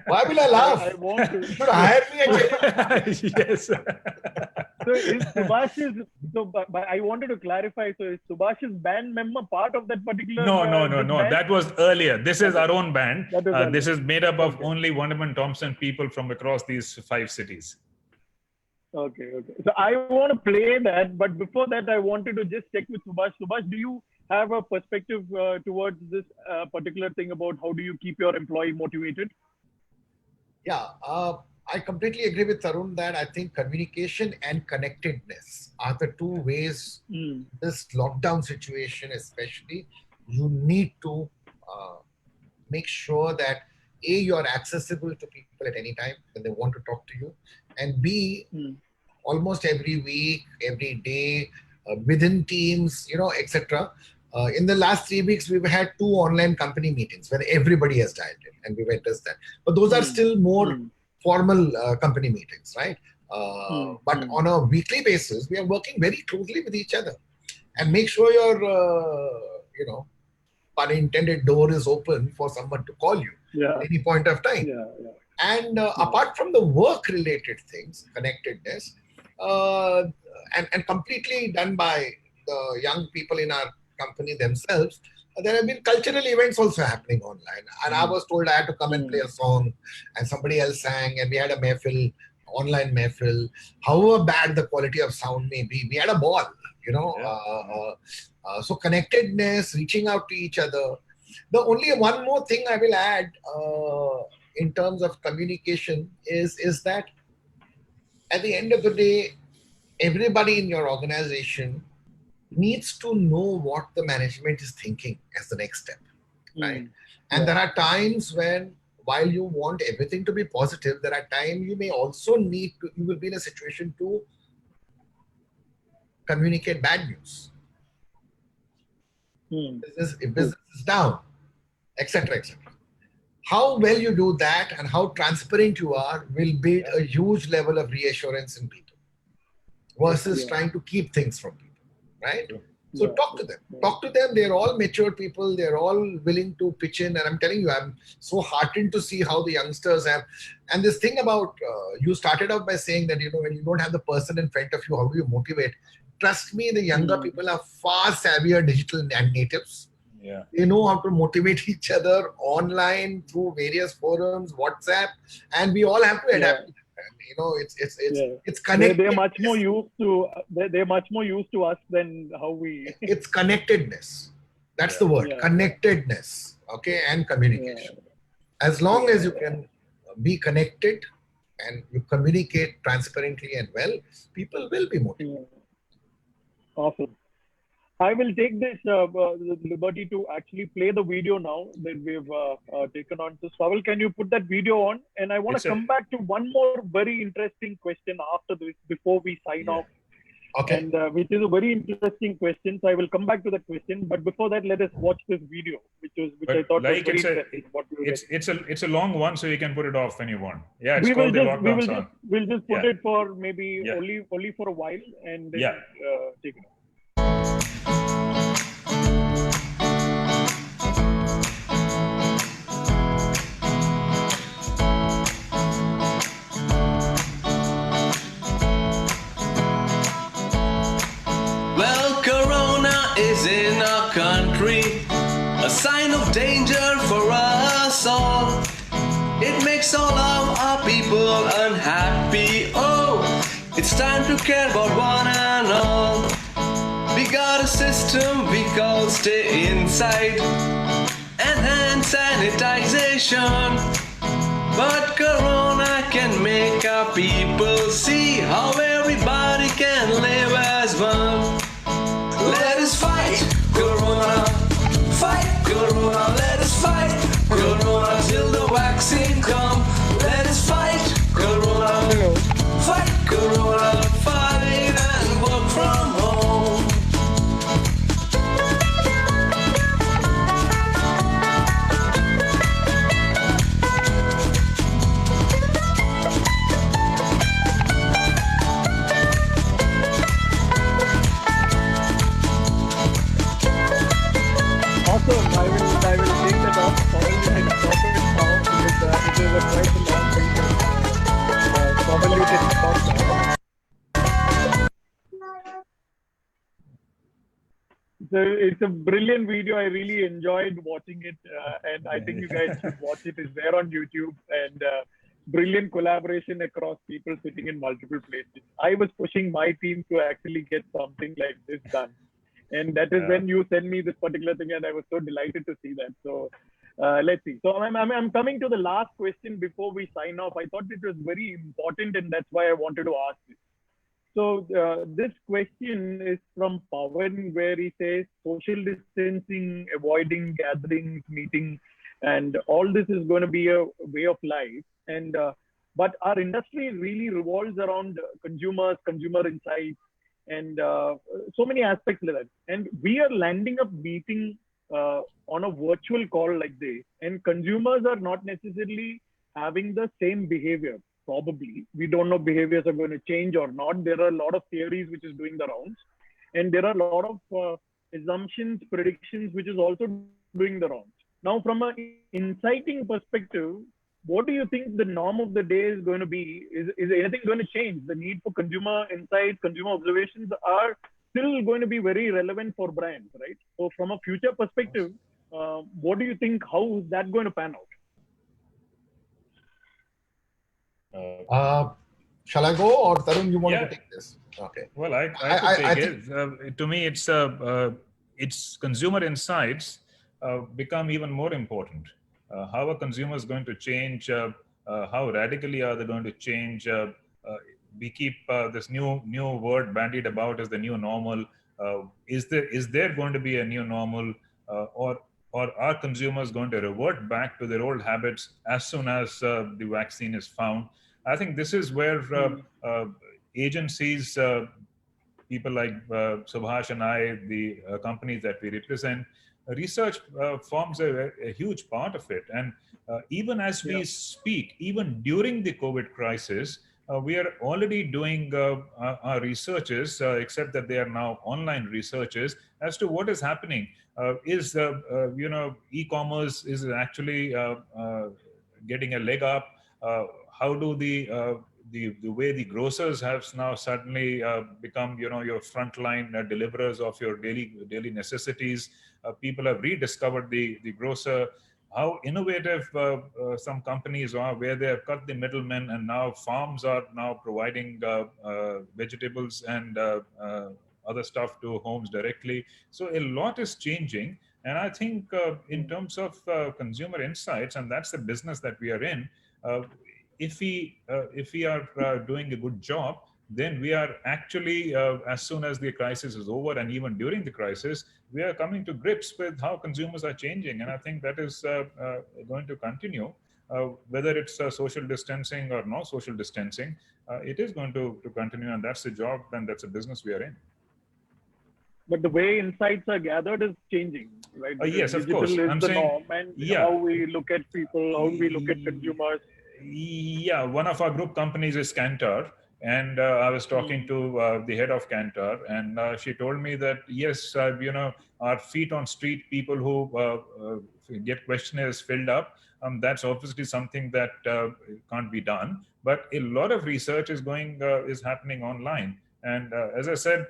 Why will I laugh? I want to. You should hire me again. Yes. So is Subhash's, but I wanted to clarify, so is Subhash's band member part of that particular No. band? That was earlier. This is our own band. This is made up of only Wunderman Thompson people from across these 5 cities. Okay. So I want to play that, but before that, I wanted to just check with Subhash. Subhash, do you have a perspective towards this particular thing about how do you keep your employee motivated? Yeah, I completely agree with Tarun that I think communication and connectedness are the 2 ways this lockdown situation, especially, you need to make sure that A, you're accessible to people at any time when they want to talk to you, and B, almost every week, every day, within teams, etc. In the last 3 weeks, we've had 2 online company meetings where everybody has dialed in, and we went as that. But those are still more formal company meetings, right? But on a weekly basis, we are working very closely with each other and make sure your, pun intended, door is open for someone to call you at any point of time. And apart from the work-related things, connectedness, and completely done by the young people in our company themselves, there have been cultural events also happening online. And I was told I had to come and play a song, and somebody else sang, and we had a mehfil, online mehfil. However bad the quality of sound may be, we had a ball, so connectedness, reaching out to each other. The only one more thing I will add in terms of communication is that at the end of the day, everybody in your organization needs to know what the management is thinking as the next step, right? And there are times when, while you want everything to be positive, there are times you may also you will be in a situation to communicate bad news. If business is down, etc., etc. How well you do that and how transparent you are will build a huge level of reassurance in people versus trying to keep things from people, right? So talk to them. Talk to them. They're all mature people. They're all willing to pitch in. And I'm telling you, I'm so heartened to see how the youngsters have. And this thing about, you started out by saying that, when you don't have the person in front of you, how do you motivate? Trust me, the younger people are far savvier digital natives. They know how to motivate each other online through various forums, WhatsApp, and we all have to adapt. It's connected. They're much more used to. They're much more used to us than how we. It's connectedness. That's the word. Connectedness. Okay, and communication. As long as you can be connected and you communicate transparently and well, people will be motivated. Awesome. I will take this liberty to actually play the video now that we've taken on. So, Swapnil, can you put that video on? And I want to come back to one more very interesting question after this, before we sign off. Okay. And which is a very interesting question. So I will come back to that question. But before that, let us watch this video, which I thought was very interesting. It's a long one, so you can put it off when you want. Yeah, it's we'll called the lockdown song. We'll just put it for maybe only for a while, and then take it off. Well, Corona is in our country, a sign of danger for us all. It makes all of our people unhappy. Oh, it's time to care about one and all. We got a system we call stay inside and hand sanitization. But Corona can make our people see how everybody can live as one. Let us fight Corona, let us fight Corona till the vaccine come. Let us fight Corona, fight and work from home. Awesome. I will take that off. Probably I stop it now because it is a quite a long video. Probably it is stopped now. So it's a brilliant video. I really enjoyed watching it, and I think you guys should watch it. It's there on YouTube, and brilliant collaboration across people sitting in multiple places. I was pushing my team to actually get something like this done. And that is when you send me this particular thing, and I was so delighted to see that. So let's see. So I'm coming to the last question before we sign off. I thought it was very important, and that's why I wanted to ask this. So this question is from Pawan, where he says social distancing, avoiding gatherings, meeting, and all this is going to be a way of life. And but our industry really revolves around consumers, consumer insights, and so many aspects like that. And we are landing up meeting on a virtual call like this, and consumers are not necessarily having the same behavior. probably. We don't know behaviors are going to change or not. There are a lot of theories which is doing the rounds, and there are a lot of assumptions, predictions which is also doing the rounds. Now, from an inciting perspective, what do you think the norm of the day is going to be? Is anything going to change? The need for consumer insights, consumer observations are still going to be very relevant for brands, right? So, from a future perspective, what do you think? How is that going to pan out? Shall I go, or Tarun, you want to take this? Okay. Well, I could take it. To me, it's consumer insights become even more important. How are consumers going to change? How radically are they going to change? We keep this new word bandied about as the new normal. Is there going to be a new normal, or are consumers going to revert back to their old habits as soon as the vaccine is found? I think this is where agencies, people like Subhash and I, the companies that we represent, research forms a huge part of it. And even as we speak, even during the COVID crisis, we are already doing our researches, except that they are now online researches, as to what is happening. Is e-commerce is actually getting a leg up? How do the way the grocers have now suddenly become, your frontline deliverers of your daily necessities? People have rediscovered the grocer. How innovative some companies are, where they have cut the middlemen, and now farms are now providing vegetables and other stuff to homes directly. So a lot is changing. And I think in terms of consumer insights, and that's the business that we are in, if we are doing a good job, then we are actually, as soon as the crisis is over, and even during the crisis, we are coming to grips with how consumers are changing. And I think that is going to continue, whether it's social distancing or no social distancing. It is going to continue, and that's the job, and that's a business we are in. But the way insights are gathered is changing, right? Yes, of course. Digital is the norm, and how we look at people, how we look at consumers. Yeah, one of our group companies is Kantar, and I was talking to the head of Kantar, and she told me that yes, our feet on street people who get questionnaires filled up, that's obviously something that can't be done. But a lot of research is happening online, and as I said,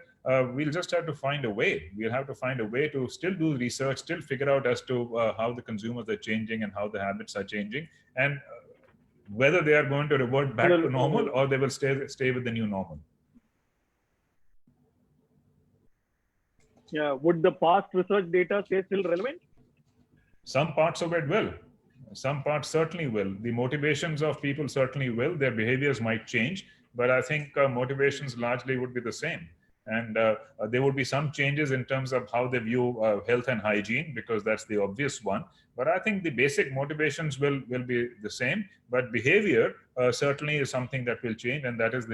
we'll just have to find a way. We'll have to find a way to still do research, still figure out as to how the consumers are changing and how the habits are changing, and whether they are going to revert back to normal or they will stay with the new normal. Yeah, would the past research data stay still relevant? Some parts of it will. Some parts certainly will. The motivations of people certainly will. Their behaviors might change, but I think motivations largely would be the same. And there would be some changes in terms of how they view health and hygiene, because that's the obvious one. But I think the basic motivations will be the same. But behavior certainly is something that will change, and that is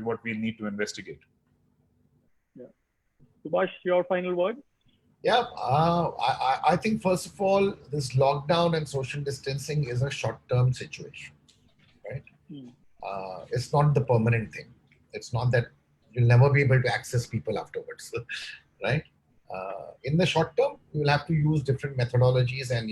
what we need to investigate. Yeah. Subhash, your final word? Yeah, I think first of all, this lockdown and social distancing is a short-term situation, right? It's not the permanent thing. It's not that you'll never be able to access people afterwards, right? In the short term, we will have to use different methodologies, and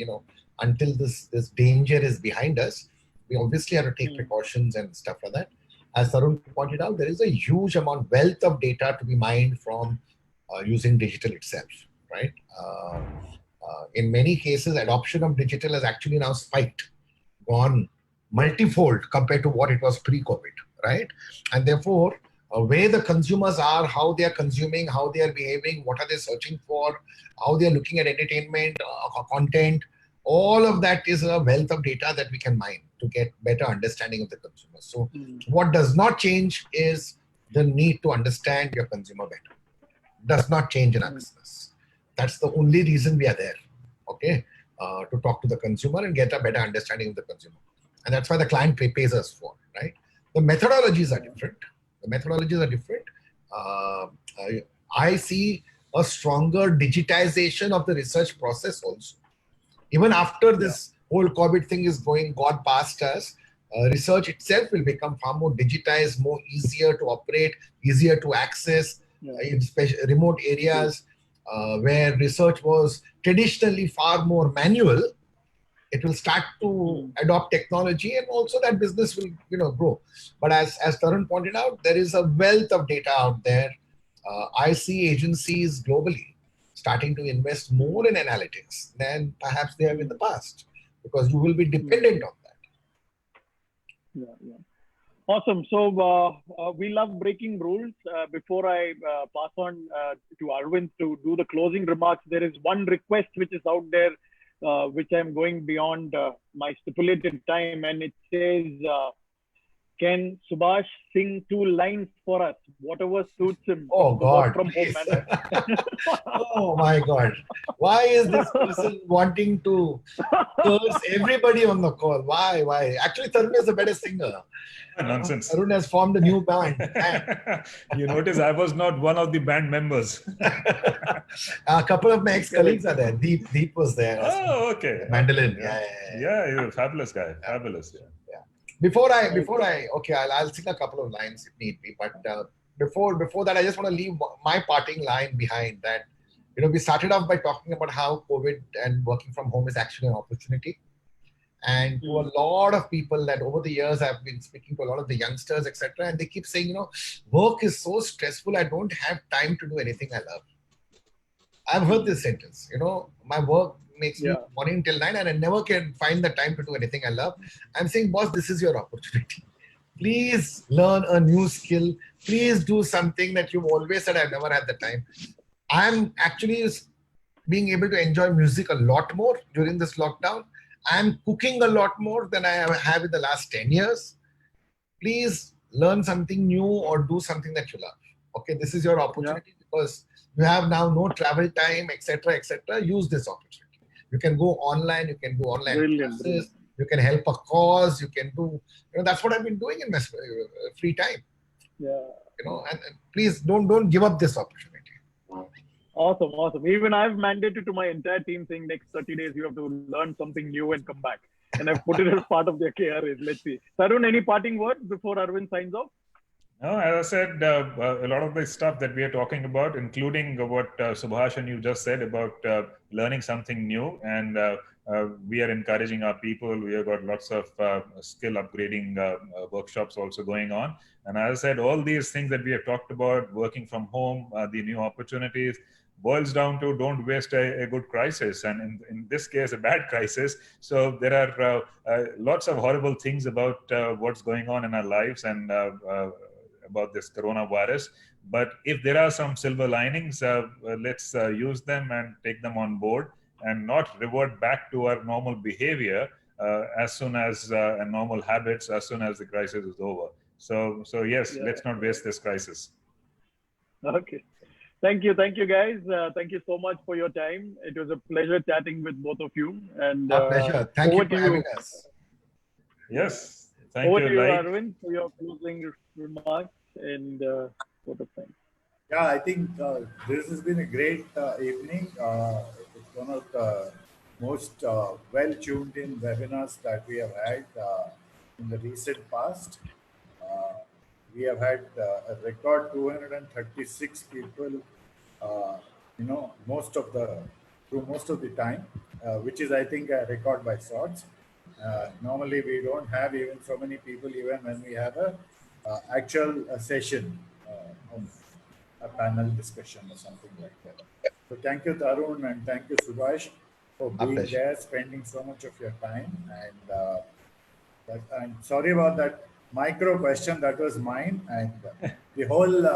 until this danger is behind us, we obviously have to take precautions and stuff like that. As Tarun pointed out, there is a huge wealth of data to be mined from using digital itself, right? In many cases, adoption of digital has actually now spiked, gone multifold compared to what it was pre-COVID, right? And therefore, where the consumers are, how they are consuming, how they are behaving, what are they searching for, how they are looking at entertainment, content, all of that is a wealth of data that we can mine to get better understanding of the consumer. So what does not change is the need to understand your consumer better. Does not change in our business. That's the only reason we are there, okay? To talk to the consumer and get a better understanding of the consumer. And that's why the client pays us for, right? The methodologies are different. I see a stronger digitization of the research process also. Even after this whole COVID thing is gone past us, Research itself will become far more digitized, more easier to operate, easier to access in remote areas where research was traditionally far more manual. It will start to adopt technology, and also that business will, grow. But as Tarun pointed out, there is a wealth of data out there. I see agencies globally starting to invest more in analytics than perhaps they have in the past, because you will be dependent on that. Yeah. Awesome. So we love breaking rules. Before I pass on to Arvind to do the closing remarks, there is one request which is out there, which I'm going beyond my stipulated time, and it says, can Subhash sing 2 lines for us, whatever suits him? Oh God! From home manner. Oh my God! Why is this person wanting to curse everybody on the call? Why? Actually, Tarun is a better singer. Nonsense. Tarun has formed a new band. You notice I was not one of the band members. A couple of my ex-colleagues are there. Deep was there. Oh, okay. Mandolin. Yeah, you're a fabulous guy. Fabulous. Yeah. Before I, I'll sing a couple of lines if need be. But before that, I just want to leave my parting line behind that. We started off by talking about how COVID and working from home is actually an opportunity. And to a lot of people that over the years I've been speaking to a lot of the youngsters, etc., and they keep saying, work is so stressful, I don't have time to do anything I love. I've heard this sentence, my work makes me morning till 9 and I never can find the time to do anything I love. I'm saying, boss, this is your opportunity. Please learn a new skill. Please do something that you've always said, I've never had the time. I'm actually being able to enjoy music a lot more during this lockdown. I'm cooking a lot more than I have in the last 10 years. Please learn something new or do something that you love. Okay, this is your opportunity because you have now no travel time, etc., etc. Use this opportunity. You can go online, you can do online classes, you can help a cause, you can do, that's what I've been doing in my free time. And please don't give up this opportunity. Awesome. Even I've mandated to my entire team saying next 30 days you have to learn something new and come back. And I've put it as part of their KRAs. Let's see. Tarun, any parting words before Arvind signs off? No, as I said, a lot of the stuff that we are talking about, including what Subhash and you just said about learning something new, and we are encouraging our people. We have got lots of skill upgrading workshops also going on. And as I said, all these things that we have talked about, working from home, the new opportunities, boils down to don't waste a good crisis, and in this case a bad crisis. So there are lots of horrible things about what's going on in our lives and about this coronavirus, but if there are some silver linings, let's use them and take them on board and not revert back to our normal behavior as soon as and normal habits as soon as the crisis is over. So yes, let's not waste this crisis. Okay. Thank you guys. Thank you so much for your time. It was a pleasure chatting with both of you. And our pleasure. Thank you for having us. Yes. Thank you, over to you, Arvind, for your closing remarks and vote of thanks. Yeah, I think this has been a great evening. It's one of the most well-tuned in webinars that we have had in the recent past. We have had a record 236 people, most of the time, which is, I think, a record by sorts. Normally, we don't have even so many people, even when we have a actual session of a panel discussion or something like that. So thank you, Tarun, and thank you, Subhash, for being there, spending so much of your time. And I'm sorry about that micro question, that was mine. And the whole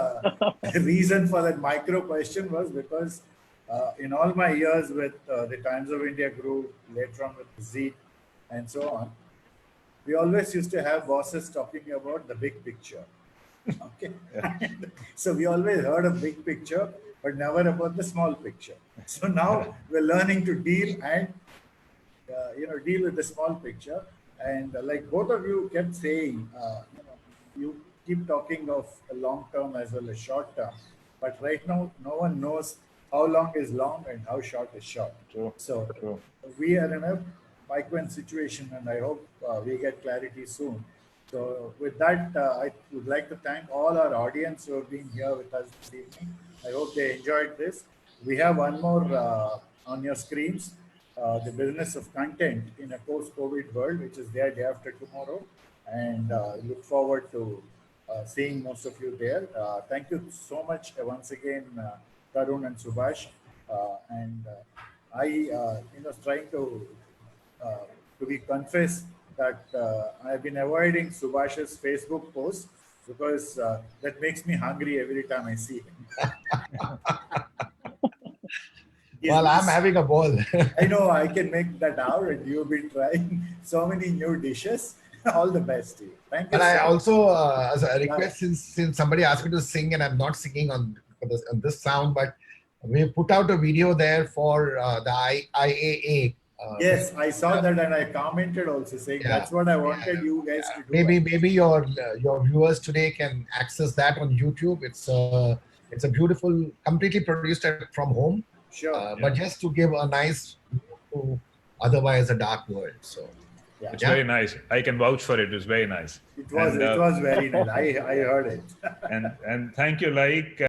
reason for that micro question was because in all my years with the Times of India group, later on with Z and so on, we always used to have bosses talking about the big picture. Okay. So we always heard of big picture, but never about the small picture. So now we're learning to deal and deal with the small picture. And like both of you kept saying, you keep talking of a long term as well as short term, but right now no one knows how long is long and how short is short. True. So we are in a Pikeman situation, and I hope we get clarity soon. So with that, I would like to thank all our audience who have been here with us this evening. I hope they enjoyed this. We have one more on your screens, the business of content in a post-COVID world, which is there day after tomorrow, and look forward to seeing most of you there. Thank you so much once again, Tarun and Subhash. And I, was trying to be confess that I've been avoiding Subhash's Facebook posts because that makes me hungry every time I see him. Well, I'm having a ball. I know I can make that out, and you've been trying so many new dishes. All the best to you. Thank you. And I also, as a request, since somebody asked me to sing, and I'm not singing on this sound, but we put out a video there for the IAA. Yes, I saw that, and I commented also saying that's what I wanted you guys to do. Maybe your viewers today can access that on YouTube. It's a beautiful, completely produced from home. Sure. But just to give a nice to otherwise a dark world. So it's very nice. I can vouch for it. It was very nice. It was very nice. I heard it. and thank you, like.